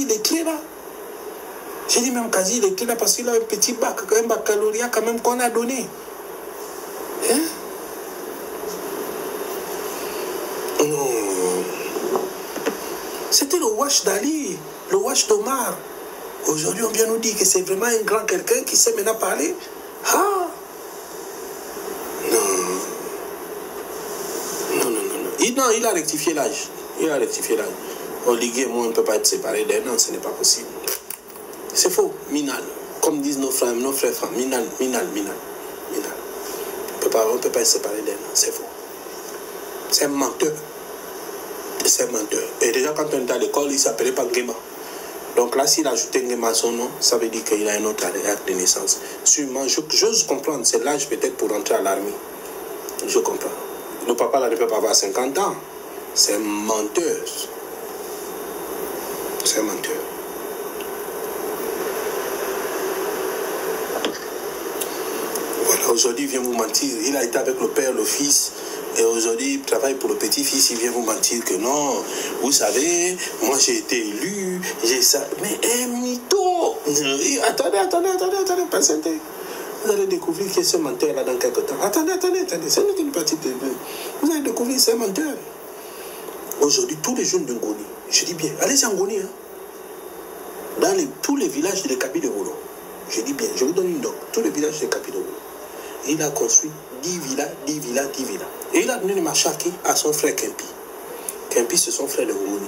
illettré là. J'ai dit même quasi illettré là parce qu'il a un petit bac, un baccalauréat quand même qu'on a donné. Hein? Non. C'était le Wash d'Ali, le Wash d'Omar. Aujourd'hui on vient nous dire que c'est vraiment un grand quelqu'un qui sait maintenant parler. Ah! Non, il a rectifié l'âge. Oligui et moi, on ne peut pas être séparés d'un an, ce n'est pas possible. C'est faux, Minal. Comme disent nos frères Minal. On ne peut pas être séparés d'un an, c'est faux. C'est un menteur. Et déjà, quand on était à l'école, il ne s'appelait pas Nguema. Donc là, s'il a ajouté Nguema à son nom, ça veut dire qu'il a un autre acte de naissance. Sûrement, j'ose comprendre, c'est l'âge peut-être pour rentrer à l'armée. Je comprends. Le papa là ne peut pas avoir 50 ans. C'est un menteur. C'est un menteur. Voilà, aujourd'hui il vient vous mentir. Il a été avec le père, le fils. Et aujourd'hui, il travaille pour le petit-fils, il vient vous mentir que non, vous savez, moi j'ai été élu, j'ai ça. Mais mytho! Attendez, patientez. Vous allez découvrir qu'il y a ce menteur là dans quelques temps. Attendez, c'est une partie de... Vous allez découvrir ce menteur. Aujourd'hui, tous les jeunes de Ngoni, je dis bien, allez en Ngoni, hein. Dans tous les villages de Kaby de Wolo, je dis bien, je vous donne une doc, tous les villages de Kaby de Wolo, il a construit 10 villas. Et il a donné le marché à son frère Kempi. Kempi, c'est son frère de Ngoni.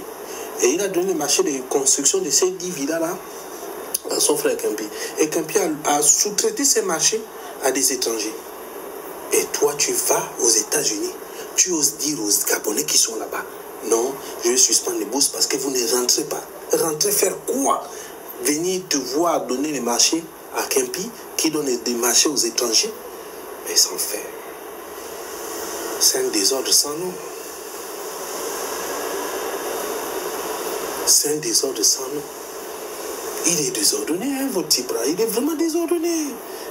Et il a donné le marché de construction de ces 10 villas-là à son frère Kempi. Et Kempi a sous-traité ces marchés à des étrangers. Et toi, tu vas aux États-Unis. Tu oses dire aux Gabonais qui sont là-bas, non, je vais suspendre les bourses parce que vous ne rentrez pas. Rentrez faire quoi? Venir te voir donner les marchés à Kempi, qui donne des marchés aux étrangers. Mais sans faire. C'est un désordre sans nom. C'est un désordre sans nom. Il est désordonné, hein, votre type là. Il est vraiment désordonné.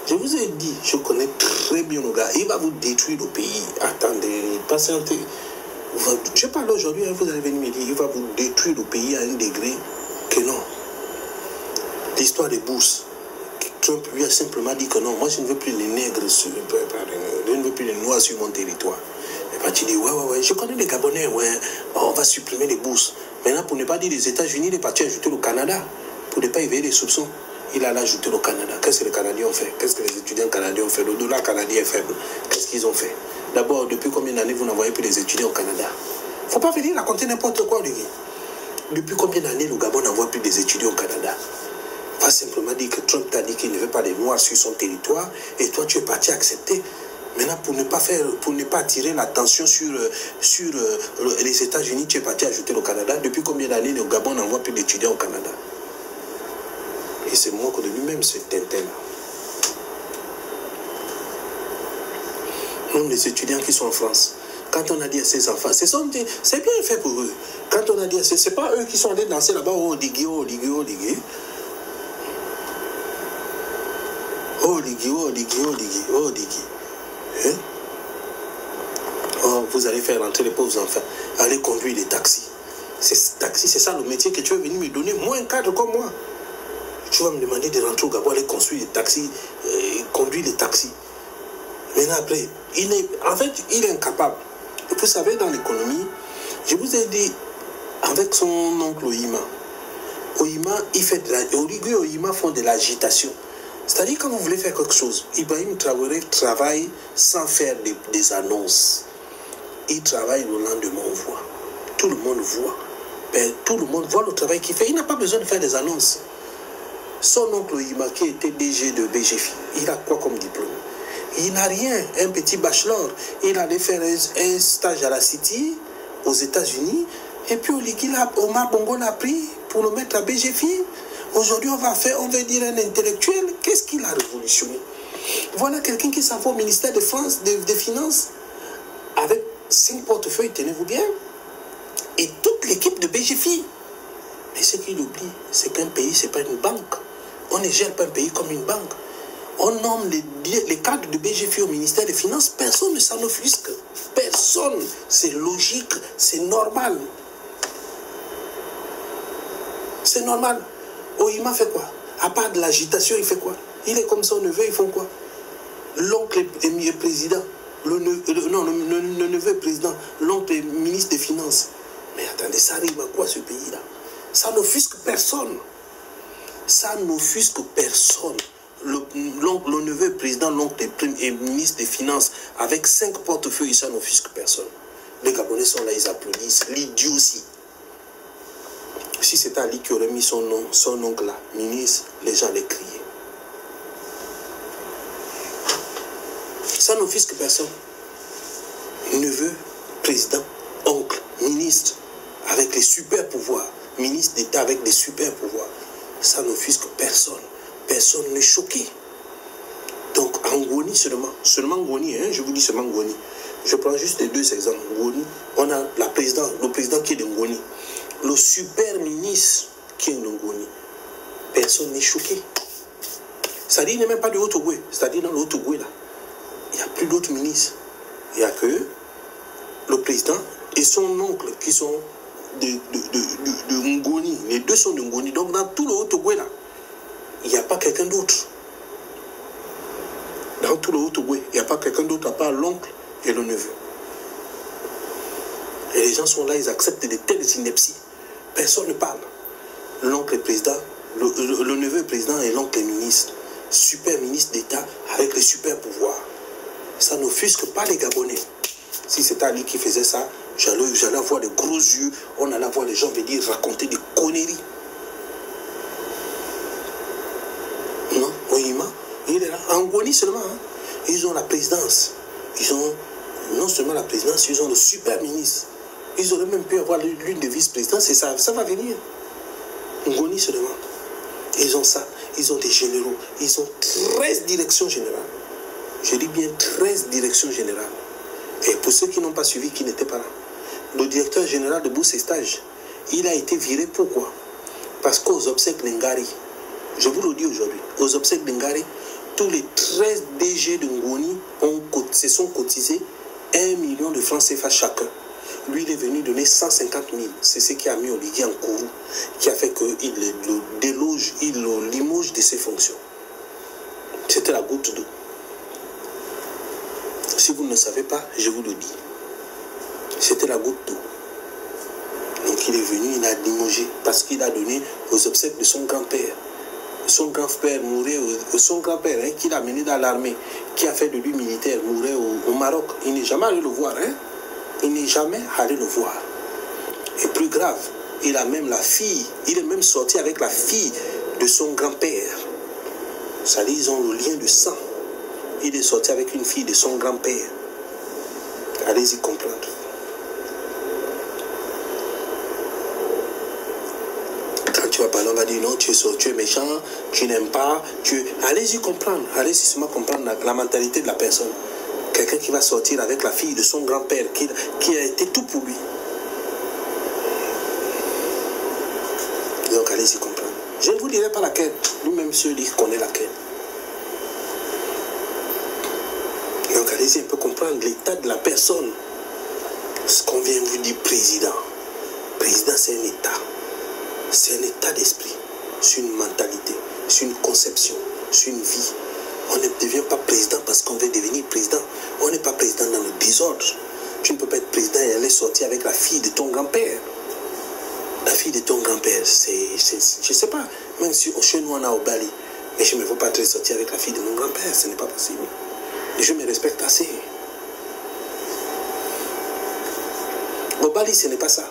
Je vous ai dit, je connais très bien le gars. Il va vous détruire le pays. Attendez, patientez. Je parle aujourd'hui, hein, vous allez venir me dire, il va vous détruire le pays à un degré que non. L'histoire des bourses. Trump lui a simplement dit que non, moi je ne veux plus les nègres, je ne veux plus les noirs sur mon territoire. Et puis tu dis, ouais, je connais les Gabonais, ouais, on va supprimer les bourses. Maintenant, pour ne pas dire les États-Unis, il est parti ajouter le Canada, pour ne pas éveiller les soupçons. Il a ajouté le Canada. Qu'est-ce que les Canadiens ont fait? Qu'est-ce que les étudiants canadiens ont fait? Le dollar canadien est faible. Qu'est-ce qu'ils ont fait? D'abord, depuis combien d'années vous n'envoyez plus les étudiants au Canada? Il ne faut pas venir raconter n'importe quoi, Olivier. Depuis combien d'années le Gabon n'envoie plus des étudiants au Canada? Pas simplement dire que Trump t'a dit qu'il ne veut pas les Noirs sur son territoire et toi tu es parti accepter. Maintenant, pour ne pas attirer l'attention sur les États-Unis, tu es parti ajouter le Canada. Depuis combien d'années le Gabon n'envoie plus d'étudiants au Canada? Et c'est moi de lui-même, ce Tintin-là. Même les étudiants qui sont en France, quand on a dit à ces enfants, c'est bien fait pour eux. Quand on a dit à ces, c'est pas eux qui sont allés danser là-bas, oh, ligué. Hein? Oh, vous allez faire rentrer les pauvres enfants. Allez conduire les taxis. Taxi, c'est ça le métier que tu veux venir me donner. Moi, un cadre comme moi. Tu vas me demander de rentrer au Gabon, aller construire les taxis, conduire les taxis. Maintenant, après, il est incapable. Et vous savez, dans l'économie, je vous ai dit, avec son oncle Oyima, Oligui et Oyima font de l'agitation. C'est-à-dire, quand vous voulez faire quelque chose, Ibrahim Traoré travaille sans faire des annonces. Il travaille le lendemain, on voit. Tout le monde voit. Ben, tout le monde voit le travail qu'il fait. Il n'a pas besoin de faire des annonces. Son oncle Oyima, qui était DG de BGFI, il a quoi comme diplôme? Il n'a rien, un petit bachelor. Il allait faire un stage à la City, aux États-Unis. Et puis Omar Bongo l'a pris pour le mettre à BGFI. Aujourd'hui, on va dire un intellectuel. Qu'est-ce qu'il a révolutionné? Voilà quelqu'un qui s'en va au ministère des Finances avec 5 portefeuilles, tenez-vous bien, et toute l'équipe de BGFI. Mais ce qu'il oublie, c'est qu'un pays, ce n'est pas une banque. On ne gère pas un pays comme une banque. On nomme les cadres de BGFI au ministère des Finances, personne ne s'en offusque. Personne. C'est logique, c'est normal. C'est normal. Oyima fait quoi? À part de l'agitation, il fait quoi? Il est comme son neveu, ils font quoi? L'oncle est président. Le neveu est président. L'oncle est ministre des Finances. Mais attendez, ça arrive à quoi ce pays-là? Ça n'offusque personne. Ça n'offusque personne. Le neveu est président, l'oncle est ministre des Finances. Avec 5 portefeuilles, ça n'offusque personne. Les Gabonais sont là, ils applaudissent. L'idiotie. Si c'était Ali qui aurait mis son nom, son oncle là, ministre, les gens allaient crier. Ça n'offusque personne. Neveu, président, oncle, ministre, avec les super pouvoirs, ministre d'État avec des super pouvoirs. Ça n'offusque personne. Personne n'est choqué. Donc en Ngoni seulement Ngoni, hein, je vous dis seulement Ngoni. Je prends juste les 2 exemples. Ngoni, on a le président qui est de Ngoni. Le super ministre qui est de Ngoni. Personne n'est choqué. C'est-à-dire il n'est même pas de Haut-Ogooué. C'est-à-dire dans le Haut-Ogooué là, il n'y a plus d'autres ministres. Il n'y a que eux. le président et son oncle qui sont de Ngoni. Les deux sont de Ngoni. Donc dans tout le Haut-Togo là, il n'y a pas quelqu'un d'autre. Dans tout le Haut-Togo, il n'y a pas quelqu'un d'autre à part l'oncle et le neveu. Et les gens sont là, ils acceptent de telles inepties. Personne ne parle. L'oncle est président, le neveu est président et l'oncle est ministre. Super ministre d'État avec les super pouvoirs. Ça n'offusque pas les Gabonais. Si c'était Ali qui faisait ça, j'allais avoir des gros yeux, on allait voir les gens venir raconter des conneries. Non, Oyima, il est là. En Ngoni seulement, hein. Ils ont la présidence. Ils ont non seulement la présidence, ils ont le super ministre. Ils auraient même pu avoir l'une des vice-présidences et ça va venir. Ngoni seulement. Ils ont ça. Ils ont des généraux. Ils ont 13 directions générales. Je dis bien 13 directions générales. Et pour ceux qui n'ont pas suivi, qui n'étaient pas là, le directeur général de Bourse et Stage, il a été viré. Pourquoi? Parce qu'aux obsèques d'Ngari, je vous le dis aujourd'hui, aux obsèques d'Ngari, tous les 13 DG de Ngoni se sont cotisés 1 million de francs CFA chacun. Lui, il est venu donner 150 000. C'est ce qui a mis Oligui en courroux, qui a fait qu'il le déloge, il le limoge de ses fonctions. C'était la goutte d'eau. Si vous ne le savez pas, je vous le dis. C'était la goutte d'eau. Donc il est venu, il a limogé parce qu'il a donné aux obsèques de son grand-père. Son grand-père mourait, son grand-père hein, qui l'a mené dans l'armée, qui a fait de lui militaire, mourait au Maroc. Il n'est jamais allé le voir. Hein? Il n'est jamais allé le voir. Et plus grave, il a même la fille, il est même sorti avec la fille de son grand-père. C'est-à-dire ils ont le lien de sang. Il est sorti avec une fille de son grand-père. Allez-y comprendre. Quand tu vas parler, on va dire non, tu es méchant, tu n'aimes pas, allez-y comprendre. Allez-y seulement comprendre la mentalité de la personne. Quelqu'un qui va sortir avec la fille de son grand-père, qui a été tout pour lui. Donc allez-y comprendre. Je ne vous dirai pas laquelle. Lui-même, celui qui connaît laquelle. Donc allez-y un peu comprendre l'état de la personne. Ce qu'on vient vous dire président. Président, c'est un état. C'est un état d'esprit. C'est une mentalité. C'est une conception. C'est une vie. On ne devient pas président parce qu'on veut devenir président. On n'est pas président dans le désordre. Tu ne peux pas être président et aller sortir avec la fille de ton grand-père. La fille de ton grand-père, je ne sais pas. Même si chez nous on a au Bali. Mais je ne veux pas sortir avec la fille de mon grand-père. Ce n'est pas possible. Et je me respecte assez. Au Bali, ce n'est pas ça.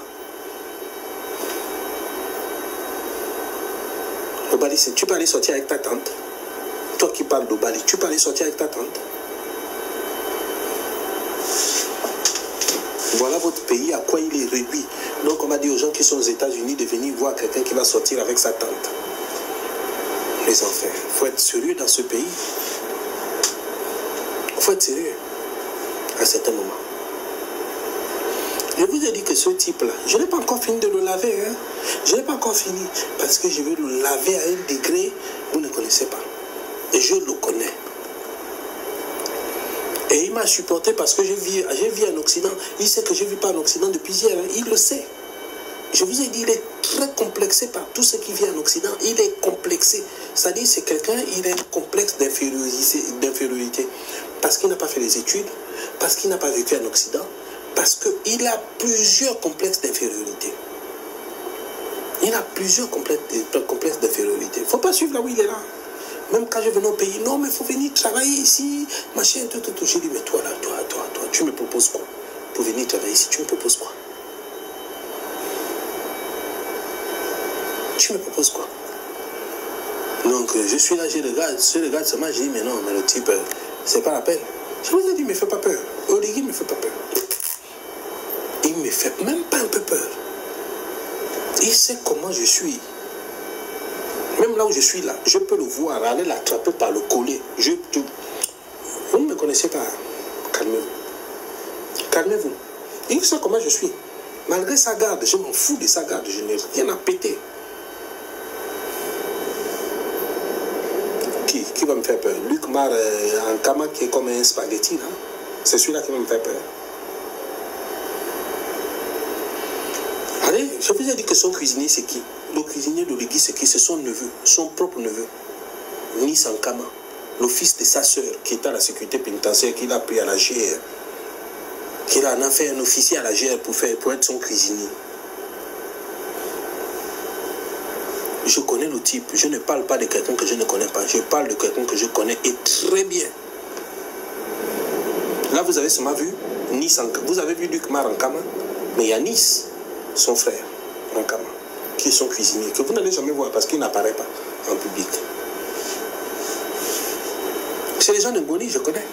Au Bali, tu peux aller sortir avec ta tante. Toi qui parles de Bali, tu peux aller sortir avec ta tante. Voilà votre pays, à quoi il est réduit. Donc on va dire aux gens qui sont aux États-Unis de venir voir quelqu'un qui va sortir avec sa tante. Les enfants, il faut être sérieux dans ce pays. Il faut être sérieux à certains moments. Je vous ai dit que ce type-là, je n'ai pas encore fini de le laver. Hein? Je n'ai pas encore fini parce que je vais le laver à un degré que vous ne connaissez pas. Et je le connais. Et il m'a supporté parce que je vis en Occident. Il sait que je ne vis pas en Occident depuis hier. Hein? Il le sait. Je vous ai dit, il est très complexé par tout ce qui vit en Occident. Il est complexé. C'est-à-dire, c'est quelqu'un, il a un complexe d'infériorité. Parce qu'il n'a pas fait les études, parce qu'il n'a pas vécu en Occident, parce qu'il a plusieurs complexes d'infériorité. Il a plusieurs complexes d'infériorité. Il ne faut pas suivre là où il est là. Même quand je venais au pays, non, mais il faut venir travailler ici, machin, tout. J'ai dit, mais toi là, toi, tu me proposes quoi? Pour venir travailler ici, tu me proposes quoi? Tu me proposes quoi? Donc, je suis là, je regarde seulement, je dis, mais non, mais le type, c'est pas la peine. Je vous ai dit, il ne me fait pas peur. Oligui ne me fait pas peur. Il ne me fait même pas un peu peur. Il sait comment je suis. Même là où je suis là, je peux le voir, aller l'attraper par le collet. Vous ne me connaissez pas. Calmez-vous. Calmez-vous. Il sait comment je suis. Malgré sa garde, je m'en fous de sa garde. Je n'ai rien à péter. Qui va me faire peur? Luc Mar en Kama qui est comme un spaghetti là. C'est celui-là qui va me faire peur. je vous ai dit que son cuisinier, c'est qui? Le cuisinier d'Oligui, c'est qui? C'est son neveu, son propre neveu. Nis Ankama, le fils de sa sœur, qui est à la sécurité pénitentiaire, qu'il a pris à la GR. Qu'il en a fait un officier à la GR pour être son cuisinier. Je connais le type. Je ne parle pas de quelqu'un que je ne connais pas. Je parle de quelqu'un que je connais et très bien. Là, vous avez seulement vu Nis Ankama. Vous avez vu Luc Mar Ankama, mais il y a Nis, son frère, Ankama, qui est son cuisinier, que vous n'allez jamais voir parce qu'il n'apparaît pas en public. C'est les gens de Ngoni, je connais.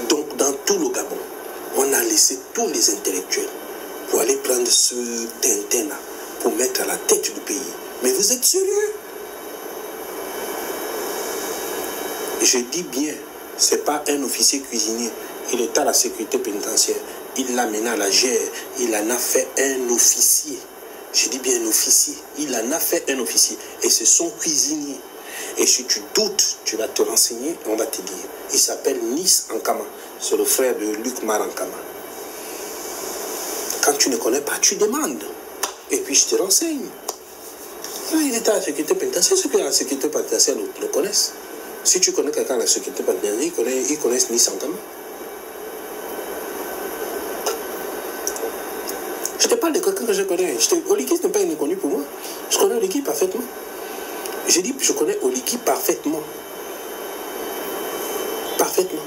Donc, dans tout le Gabon, on a laissé tous les intellectuels pour aller prendre ce Tintin-là, pour mettre à la tête du pays. Mais vous êtes sérieux? Je dis bien, ce n'est pas un officier cuisinier. Il est à la sécurité pénitentiaire. Il l'a mené à la GR. Il en a fait un officier. Je dis bien un officier. Il en a fait un officier. Et c'est son cuisinier. Et si tu doutes, tu vas te renseigner, on va te dire. Il s'appelle Nis Ankama. C'est le frère de Luc Mar Ankama. Quand tu ne connais pas, tu demandes. Et puis je te renseigne. Il est à la sécurité pénitentiaire. Ceux qui sont à la sécurité pénitentiaire le connaissent. Si tu connais quelqu'un à la sécurité pénitentiaire, ils connaissent Nis Ankama. Je te parle de quelqu'un que je connais. Oligui n'est pas inconnu pour moi. Je connais Oligui parfaitement. J'ai dit, je connais Oligui parfaitement. Parfaitement.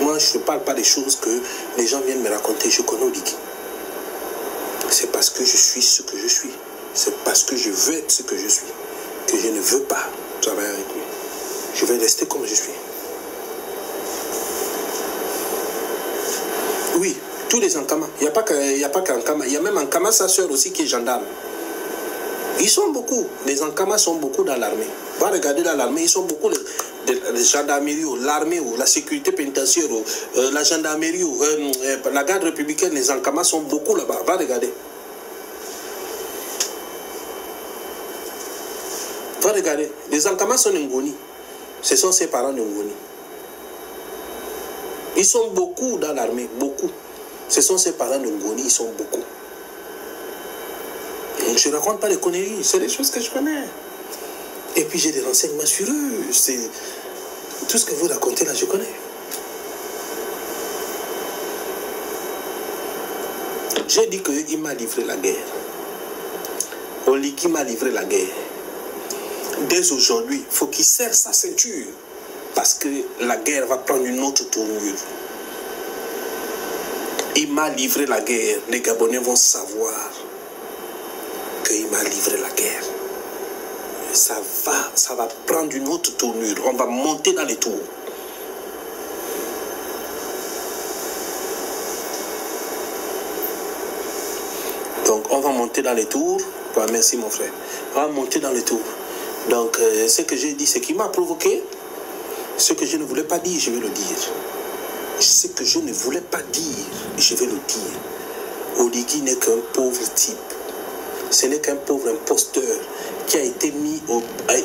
Moi, je ne parle pas des choses que les gens viennent me raconter. Je connais Oligui. C'est parce que je suis ce que je suis. C'est parce que je veux être ce que je suis. Que je ne veux pas travailler avec lui. Je vais rester comme je suis. Oui, tous les Ankama. Il n'y a pas qu'Ankama. Il y a même Ankama, sa soeur aussi, qui est gendarme. Ils sont beaucoup. Les Ankama sont beaucoup dans l'armée. Va regarder dans l'armée, ils sont beaucoup les gendarmeries, l'armée, la sécurité pénitentiaire, la gendarmerie, la garde républicaine, les Ankama sont beaucoup là-bas. Va regarder. Va regarder. Les Ankama sont Ngoni. Ce sont ses parents de Ngoni. Ils sont beaucoup dans l'armée, beaucoup. Ce sont ses parents de Ngoni, ils sont beaucoup. Donc je ne raconte pas les conneries, c'est des choses que je connais. Et puis j'ai des renseignements sur eux. C'est tout ce que vous racontez là, je connais. J'ai dit qu'il m'a livré la guerre. Oligui m'a livré la guerre. Dès aujourd'hui, il faut qu'il serre sa ceinture. Parce que la guerre va prendre une autre tournure. Il m'a livré la guerre. Les Gabonais vont savoir qu'il m'a livré la guerre. Ça va prendre une autre tournure. On va monter dans les tours. Donc, on va monter dans les tours. Ouais, merci, mon frère. On va monter dans les tours. Donc, ce que j'ai dit, c'est qu'il m'a provoqué. Ce que je ne voulais pas dire, je vais le dire. Ce que je ne voulais pas dire, je vais le dire. Oligui n'est qu'un pauvre type. Ce n'est qu'un pauvre imposteur qui a été mis au...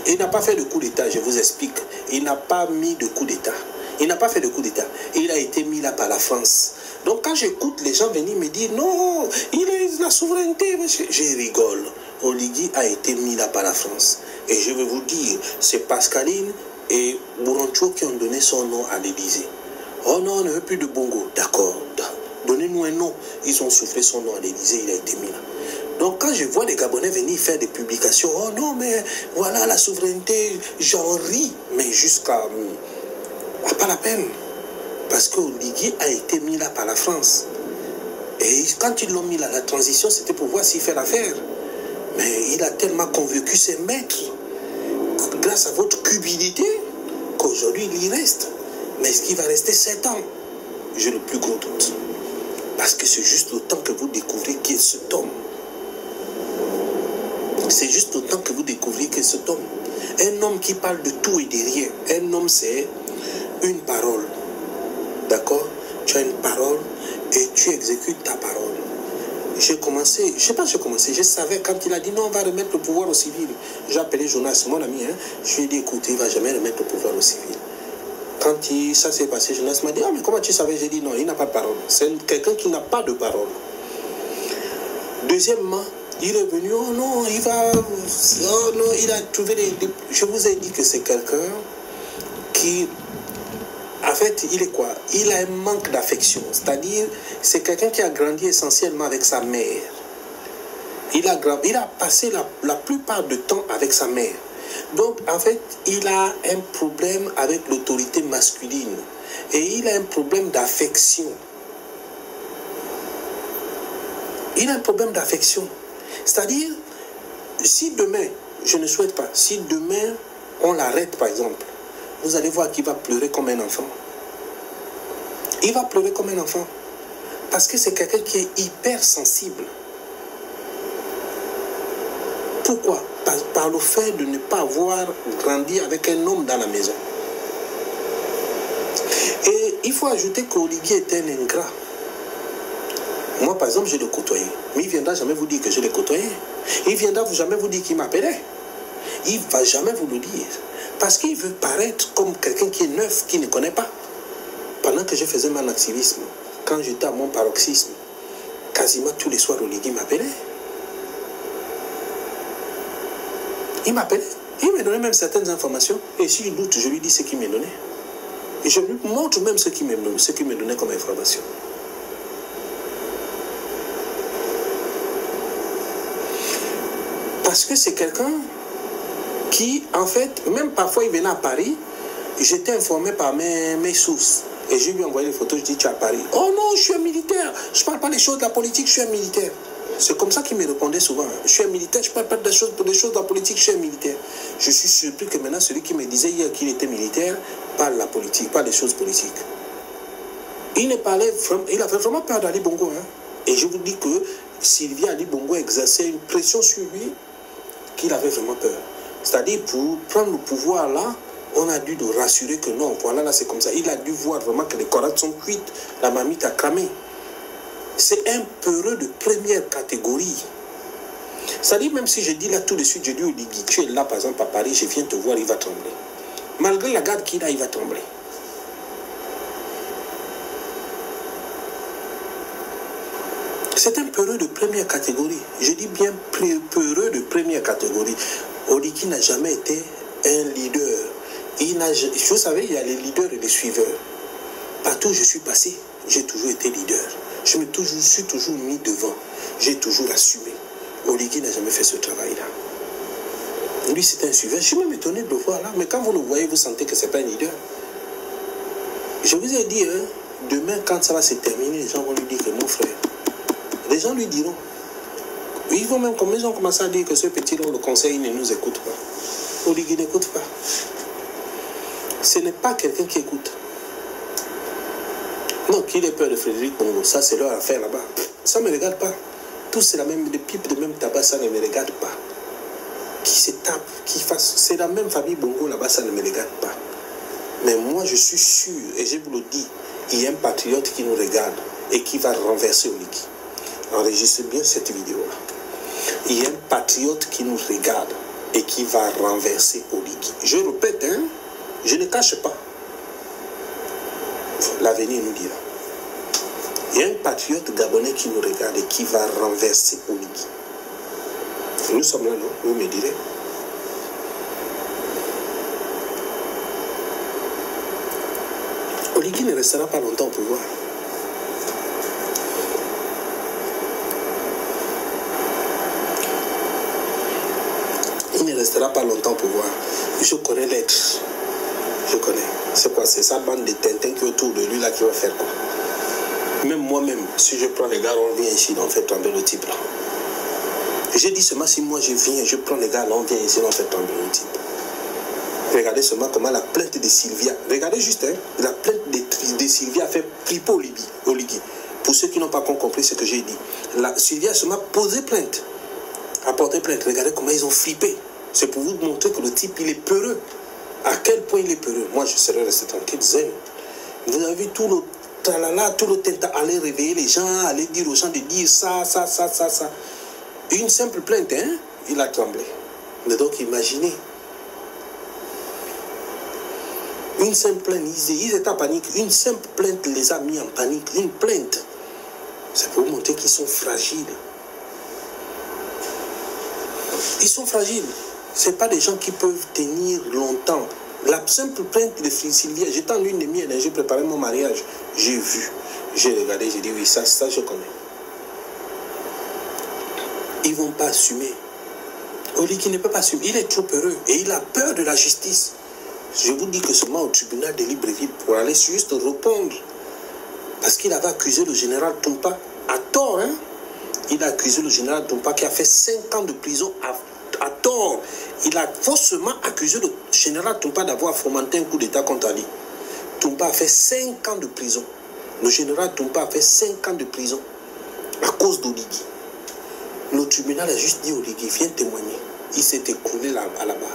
Il n'a pas fait de coup d'État, je vous explique. Il n'a pas mis de coup d'État. Il n'a pas fait de coup d'État. Il a été mis là par la France. Donc quand j'écoute les gens venir me dire non, il est la souveraineté, monsieur. Je rigole. Oligui a été mis là par la France. Et je vais vous dire, c'est Pascaline et Bouroncho qui ont donné son nom à l'Élysée. Oh non, on ne veut plus de Bongo. D'accord. Donnez-nous un nom. Ils ont soufflé son nom à l'Élysée, il a été mis là. Donc quand je vois les Gabonais venir faire des publications, oh non, mais voilà la souveraineté, j'en ris. Mais jusqu'à... pas la peine. Parce que Oligui a été mis là par la France. Et quand ils l'ont mis là, la transition, c'était pour voir s'il fait l'affaire. Mais il a tellement convaincu ses maîtres, grâce à votre cupidité, qu'aujourd'hui il y reste. Mais est-ce qu'il va rester 7 ans? J'ai le plus gros doute. Parce que c'est juste le temps que vous découvrez qui est cet homme. C'est juste le temps que vous découvrez qui est cet homme. Un homme qui parle de tout et de rien. Un homme, c'est une parole. D'accord? Tu as une parole et tu exécutes ta parole. J'ai commencé, je ne sais pas si j'ai commencé, je savais quand il a dit non, on va remettre le pouvoir au civil. J'ai appelé Jonas, mon ami, hein, je lui ai dit écoutez, il ne va jamais remettre le pouvoir au civil. Quand ça s'est passé, Jonas m'a dit, ah mais comment tu savais? J'ai dit non, il n'a pas de parole. C'est quelqu'un qui n'a pas de parole. Deuxièmement, il est venu, oh non, il va, oh non, il a trouvé je vous ai dit que c'est quelqu'un qui, en fait, il est quoi? Il a un manque d'affection. C'est-à-dire, c'est quelqu'un qui a grandi essentiellement avec sa mère. Il a passé la plupart du temps avec sa mère. Donc, en fait, il a un problème avec l'autorité masculine. Et il a un problème d'affection. Il a un problème d'affection. C'est-à-dire, si demain, je ne souhaite pas, si demain, on l'arrête, par exemple, vous allez voir qu'il va pleurer comme un enfant. Il va pleurer comme un enfant. Parce que c'est quelqu'un qui est hyper sensible. Pourquoi? Par le fait de ne pas avoir grandi avec un homme dans la maison. Et il faut ajouter qu'Oligui est un ingrat. Moi, par exemple, je l'ai côtoyé. Mais il ne viendra jamais vous dire que je l'ai côtoyé. Il ne viendra jamais vous dire qu'il m'appelait. Il ne va jamais vous le dire. Parce qu'il veut paraître comme quelqu'un qui est neuf, qui ne connaît pas. Pendant que je faisais mon activisme, quand j'étais à mon paroxysme, quasiment tous les soirs, Oligui m'appelait. Il m'appelait. Il me donnait même certaines informations. Et si je doute, je lui dis ce qu'il m'a donné. Et je lui montre même ce qu'il me donnait comme information. Parce que c'est quelqu'un qui, en fait, même parfois il venait à Paris, j'étais informé par mes sources. Et je lui ai envoyé les photos, je dis, tu es à Paris. Oh non, je suis un militaire. Je ne parle pas des choses de la politique, je suis un militaire. C'est comme ça qu'il me répondait souvent. Je suis un militaire, je ne parle pas des choses de la politique, je suis un militaire. Je suis surpris que maintenant, celui qui me disait hier qu'il était militaire, parle de la politique, pas des choses politiques. Il avait vraiment peur d'Ali Bongo. Hein. Et je vous dis que Sylvia Ali Bongo exerçait une pression sur lui qu'il avait vraiment peur. C'est-à-dire, pour prendre le pouvoir là, on a dû le rassurer que non, voilà, là c'est comme ça. Il a dû voir vraiment que les carottes sont cuites, la marmite a cramé. C'est un peureux de première catégorie. C'est-à-dire, même si je dis là tout de suite, je dis au Oligui, tu es là par exemple à Paris, je viens te voir, il va trembler. Malgré la garde qu'il a, il va trembler. C'est un peureux de première catégorie. Je dis bien peureux de première catégorie. Oligui n'a jamais été un leader. Vous savez, il y a les leaders et les suiveurs. Partout où je suis passé, j'ai toujours été leader. Je suis toujours mis devant. J'ai toujours assumé. Oligui n'a jamais fait ce travail-là. Lui, c'est un suiveur. Je suis même étonné de le voir là. Mais quand vous le voyez, vous sentez que ce n'est pas un leader. Je vous ai dit, hein, demain, quand ça va se terminer, les gens vont lui dire que mon frère. Les gens lui diront. Ils vont même commencer à dire que ce petit-là, le conseil, il ne nous écoute pas. Oligui n'écoute pas. Ce n'est pas quelqu'un qui écoute. Non, qu'il ait peur de Frédéric Bongo, ça c'est leur affaire là-bas. Ça ne me regarde pas. Tous c'est la même, des pipes de même tabac, ça ne me regarde pas. Qui se tape, qui fasse. C'est la même famille Bongo là-bas, ça ne me regarde pas. Mais moi je suis sûr, et je vous le dis, il y a un patriote qui nous regarde et qui va renverser Oligui. Enregistrez bien cette vidéo-là. Il y a un patriote qui nous regarde et qui va renverser Oligui. Je répète, hein, je ne cache pas. L'avenir nous dira. Il y a un patriote gabonais qui nous regarde et qui va renverser Oligui. Nous sommes là, non? Vous me direz. Oligui ne restera pas longtemps au pouvoir. Il ne restera pas longtemps au pouvoir. Je connais l'être. Je connais. C'est quoi? C'est sa bande de Tintin qui est autour de lui là qui va faire quoi? Même moi-même, si je prends les gars, on vient ici, on fait tomber le type là. J'ai dit seulement si moi je viens, je prends les gars, on vient ici, on fait tomber le type. Regardez seulement comment la plainte de Sylvia, regardez juste, hein, la plainte de Sylvia a fait flipper Oligui. Pour ceux qui n'ont pas compris ce que j'ai dit, Sylvia a seulement posé plainte, a porté plainte. Regardez comment ils ont flippé. C'est pour vous montrer que le type, il est peureux. À quel point il est peureux. Moi, je serais resté tranquille, zen. Vous avez vu tout le tralala, tout le temps aller réveiller les gens, aller dire aux gens de dire ça. Une simple plainte, hein, il a tremblé. Mais donc, imaginez. Une simple plainte, ils étaient en panique. Une simple plainte les a mis en panique. Une plainte. C'est pour montrer qu'ils sont fragiles. Ils sont fragiles. Ce n'est pas des gens qui peuvent tenir longtemps. La simple plainte de Sylvia, j'étais en lune de miel, j'ai préparé mon mariage. J'ai vu, j'ai regardé, j'ai dit oui, ça je connais. Ils ne vont pas assumer. Oligui ne peut pas assumer. Il est trop heureux et il a peur de la justice. Je vous dis que seulement au tribunal de Libreville pour aller juste répondre. Parce qu'il avait accusé le général Toumpa à tort. Hein? Il a accusé le général Toumpa qui a fait 5 ans de prison à tort. Il a faussement accusé le général Toumpa d'avoir fomenté un coup d'État contre Ali. Toumpa a fait 5 ans de prison. Le général Toumpa a fait 5 ans de prison à cause d'Oligui. Le tribunal a juste dit Oligui, viens témoigner. Il s'est écroulé à la barre.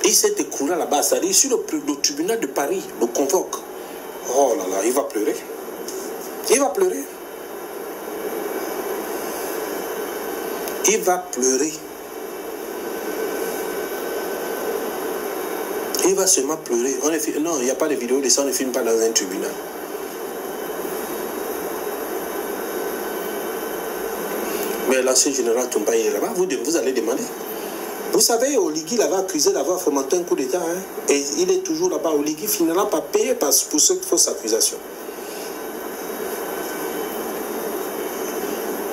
Il s'est écroulé à la barre. C'est-à-dire, sur le tribunal de Paris le convoque. Oh là là, il va pleurer. Il va pleurer. Il va pleurer. Il va seulement pleurer. Non, il n'y a pas de vidéo de ça, on ne filme pas dans un tribunal. Mais l'ancien général Toumpa, il est là-bas. Vous allez demander. Vous savez, Oligui l'avait accusé d'avoir fomenté un coup d'État. Hein, et il est toujours là-bas. Oligui finira par payer pour cette fausse accusation.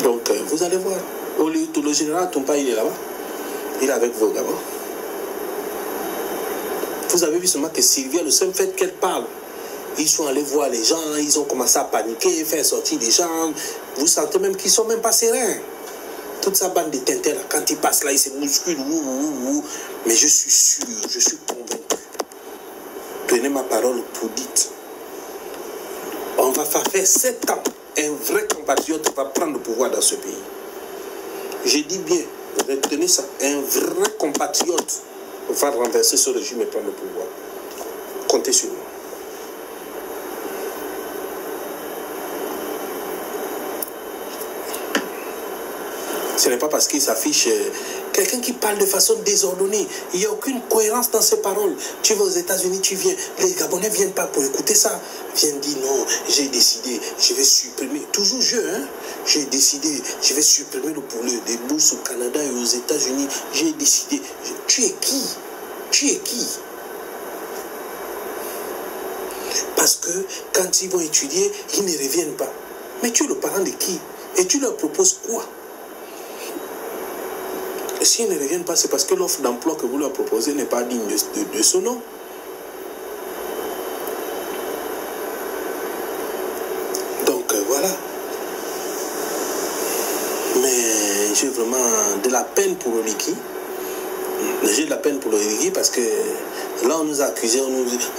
Donc, vous allez voir. Le général Toumpa, il est là-bas. Il est avec vos gamins. Vous avez vu seulement que Sylvia, le seul fait qu'elle parle, ils sont allés voir les gens, ils ont commencé à paniquer, faire sortir des gens. Vous sentez même qu'ils ne sont même pas sereins. Toute sa bande de tintin, là, quand ils passent là, ils se bousculent. Mais je suis sûr, je suis convaincu. Prenez ma parole pour dites. On va faire 7 ans. Un vrai compatriote va prendre le pouvoir dans ce pays. Je dis bien, retenez ça. Un vrai compatriote va renverser ce régime et prendre le pouvoir. Comptez sur moi. Ce n'est pas parce qu'il s'affiche quelqu'un qui parle de façon désordonnée. Il n'y a aucune cohérence dans ses paroles. Tu vas aux États-Unis, tu viens. Les Gabonais ne viennent pas pour écouter ça. Viennent dire non, j'ai décidé, je vais supprimer. Toujours je, hein. J'ai décidé, je vais supprimer les bourses au Canada et aux États-Unis. J'ai décidé. Tu es qui? Tu es qui? Parce que quand ils vont étudier, ils ne reviennent pas. Mais tu es le parent de qui? Et tu leur proposes quoi? S'ils ne reviennent pas, c'est parce que l'offre d'emploi que vous leur proposez n'est pas digne de ce nom. Donc voilà. Mais j'ai vraiment de la peine pour Oligui. J'ai de la peine pour Oligui parce que là on nous a accusés,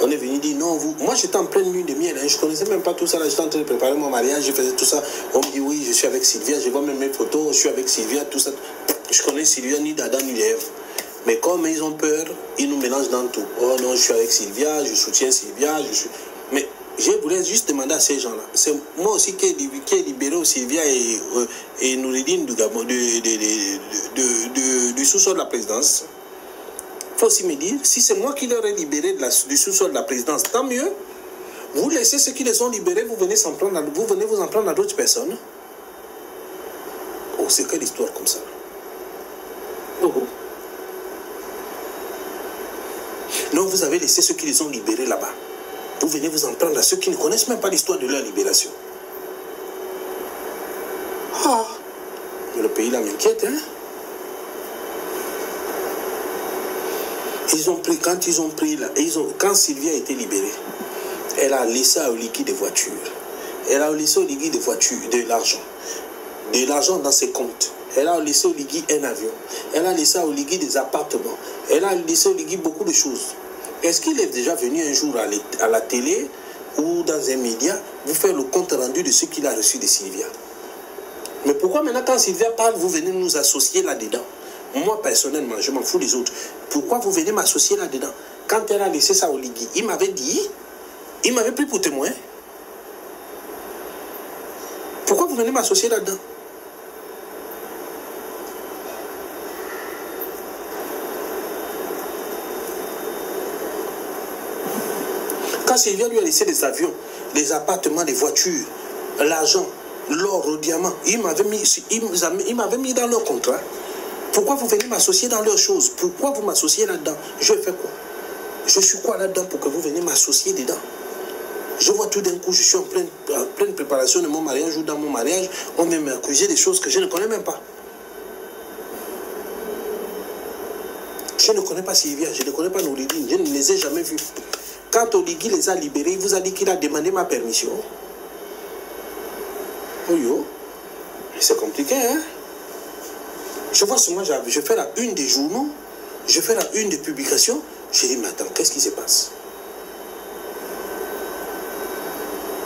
on est venu dire non, vous. Moi j'étais en pleine lune de miel, hein, je ne connaissais même pas tout ça, j'étais en train de préparer mon mariage, je faisais tout ça. On me dit oui, je suis avec Sylvia, je vois même mes photos, je suis avec Sylvia, tout ça. Je connais Sylvia ni d'Adam ni d'Ève. Mais comme ils ont peur, ils nous mélangent dans tout. Oh non, je suis avec Sylvia, je soutiens Sylvia, je suis. Mais je voulais juste demander à ces gens-là. C'est moi aussi qui ai libéré Sylvia et Nouridine du Gabon, du sous-sol de la présidence. Il faut aussi me dire, si c'est moi qui leur ai libéré du sous-sol de la présidence, tant mieux. Vous laissez ceux qui les ont libérés, vous venez vous en prendre à d'autres personnes. Oh, c'est quelle histoire comme ça? Oh. Non, vous avez laissé ceux qui les ont libérés là-bas. Vous venez vous en prendre à ceux qui ne connaissent même pas l'histoire de leur libération. Ah, mais le pays là m'inquiète, hein? Quand ils ont pris là, quand Sylvia a été libérée, elle a laissé à Oligui des voitures. Elle a laissé à Oligui des voitures, de l'argent dans ses comptes. Elle a laissé à Oligui un avion. Elle a laissé à Oligui des appartements. Elle a laissé à Oligui beaucoup de choses. Est-ce qu'il est déjà venu un jour à la télé ou dans un média vous faire le compte rendu de ce qu'il a reçu de Sylvia? Mais pourquoi maintenant quand Sylvia parle, vous venez nous associer là-dedans? Moi personnellement, je m'en fous des autres. Pourquoi vous venez m'associer là-dedans? Quand elle a laissé ça à Oligui, il m'avait dit, il m'avait pris pour témoin. Pourquoi vous venez m'associer là-dedans? Quand Sylvia lui a laissé des avions, des appartements, des voitures, l'argent, l'or, le diamant, il m'avait mis dans leur contrat. Pourquoi vous venez m'associer dans leurs choses? Pourquoi vous m'associez là-dedans? Je fais quoi? Je suis quoi là-dedans pour que vous venez m'associer dedans? Je vois tout d'un coup, je suis en pleine préparation de mon mariage ou dans mon mariage, on vient m'accuser des choses que je ne connais même pas. Je ne connais pas Sylvia, je ne connais pas Nouridine, je ne les ai jamais vus. Quand Oligui les a libérés, il vous a dit qu'il a demandé ma permission. Oh yo, c'est compliqué, hein? Je vois seulement, je fais la une des journaux, je fais la une des publications. Je dis, mais attends, qu'est-ce qui se passe?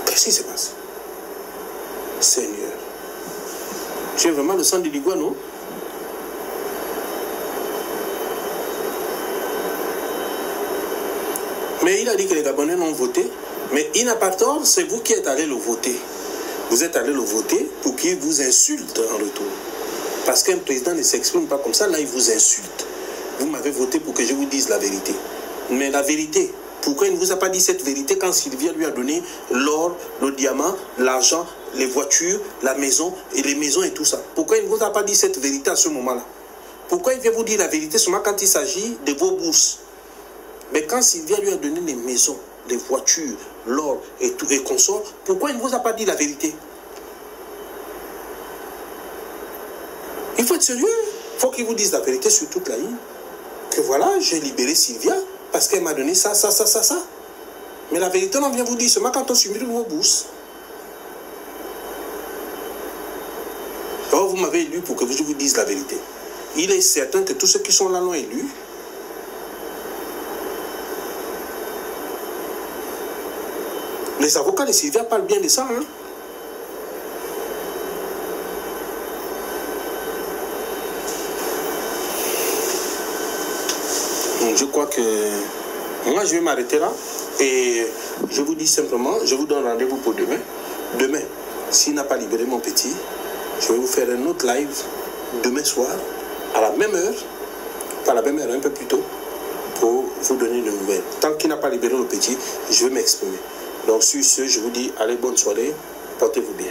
Qu'est-ce qui se passe? Seigneur. Tu es vraiment le sang de l'Igua, non? Mais il a dit que les Gabonais n'ont voté. Mais il n'a pas tort, c'est vous qui êtes allé le voter. Vous êtes allé le voter pour qu'il vous insulte en retour. Parce qu'un président ne s'exprime pas comme ça, là il vous insulte. Vous m'avez voté pour que je vous dise la vérité. Mais la vérité, pourquoi il ne vous a pas dit cette vérité quand Sylvia lui a donné l'or, le diamant, l'argent, les voitures, la maison et les maisons et tout ça? Pourquoi il ne vous a pas dit cette vérité à ce moment-là? Pourquoi il vient vous dire la vérité seulement quand il s'agit de vos bourses? Mais quand Sylvia lui a donné les maisons, les voitures, l'or et tout et consorts, pourquoi il ne vous a pas dit la vérité? Il faut être sérieux. Il faut qu'il vous dise la vérité sur toute la ligne. Que voilà, j'ai libéré Sylvia parce qu'elle m'a donné ça. Mais la vérité, on vient vous dire seulement quand on subit vos bourses. Alors vous m'avez élu pour que je vous dise la vérité. Il est certain que tous ceux qui sont là l'ont élu. Les avocats de Sylvia parlent bien de ça, hein? Donc je crois que moi je vais m'arrêter là et je vous dis simplement, je vous donne rendez-vous pour demain. Demain, s'il n'a pas libéré mon petit, je vais vous faire un autre live demain soir à la même heure, pas à la même heure, un peu plus tôt, pour vous donner de nouvelles. Tant qu'il n'a pas libéré le petit, je vais m'exprimer. Donc sur ce, je vous dis, allez, bonne soirée, portez-vous bien.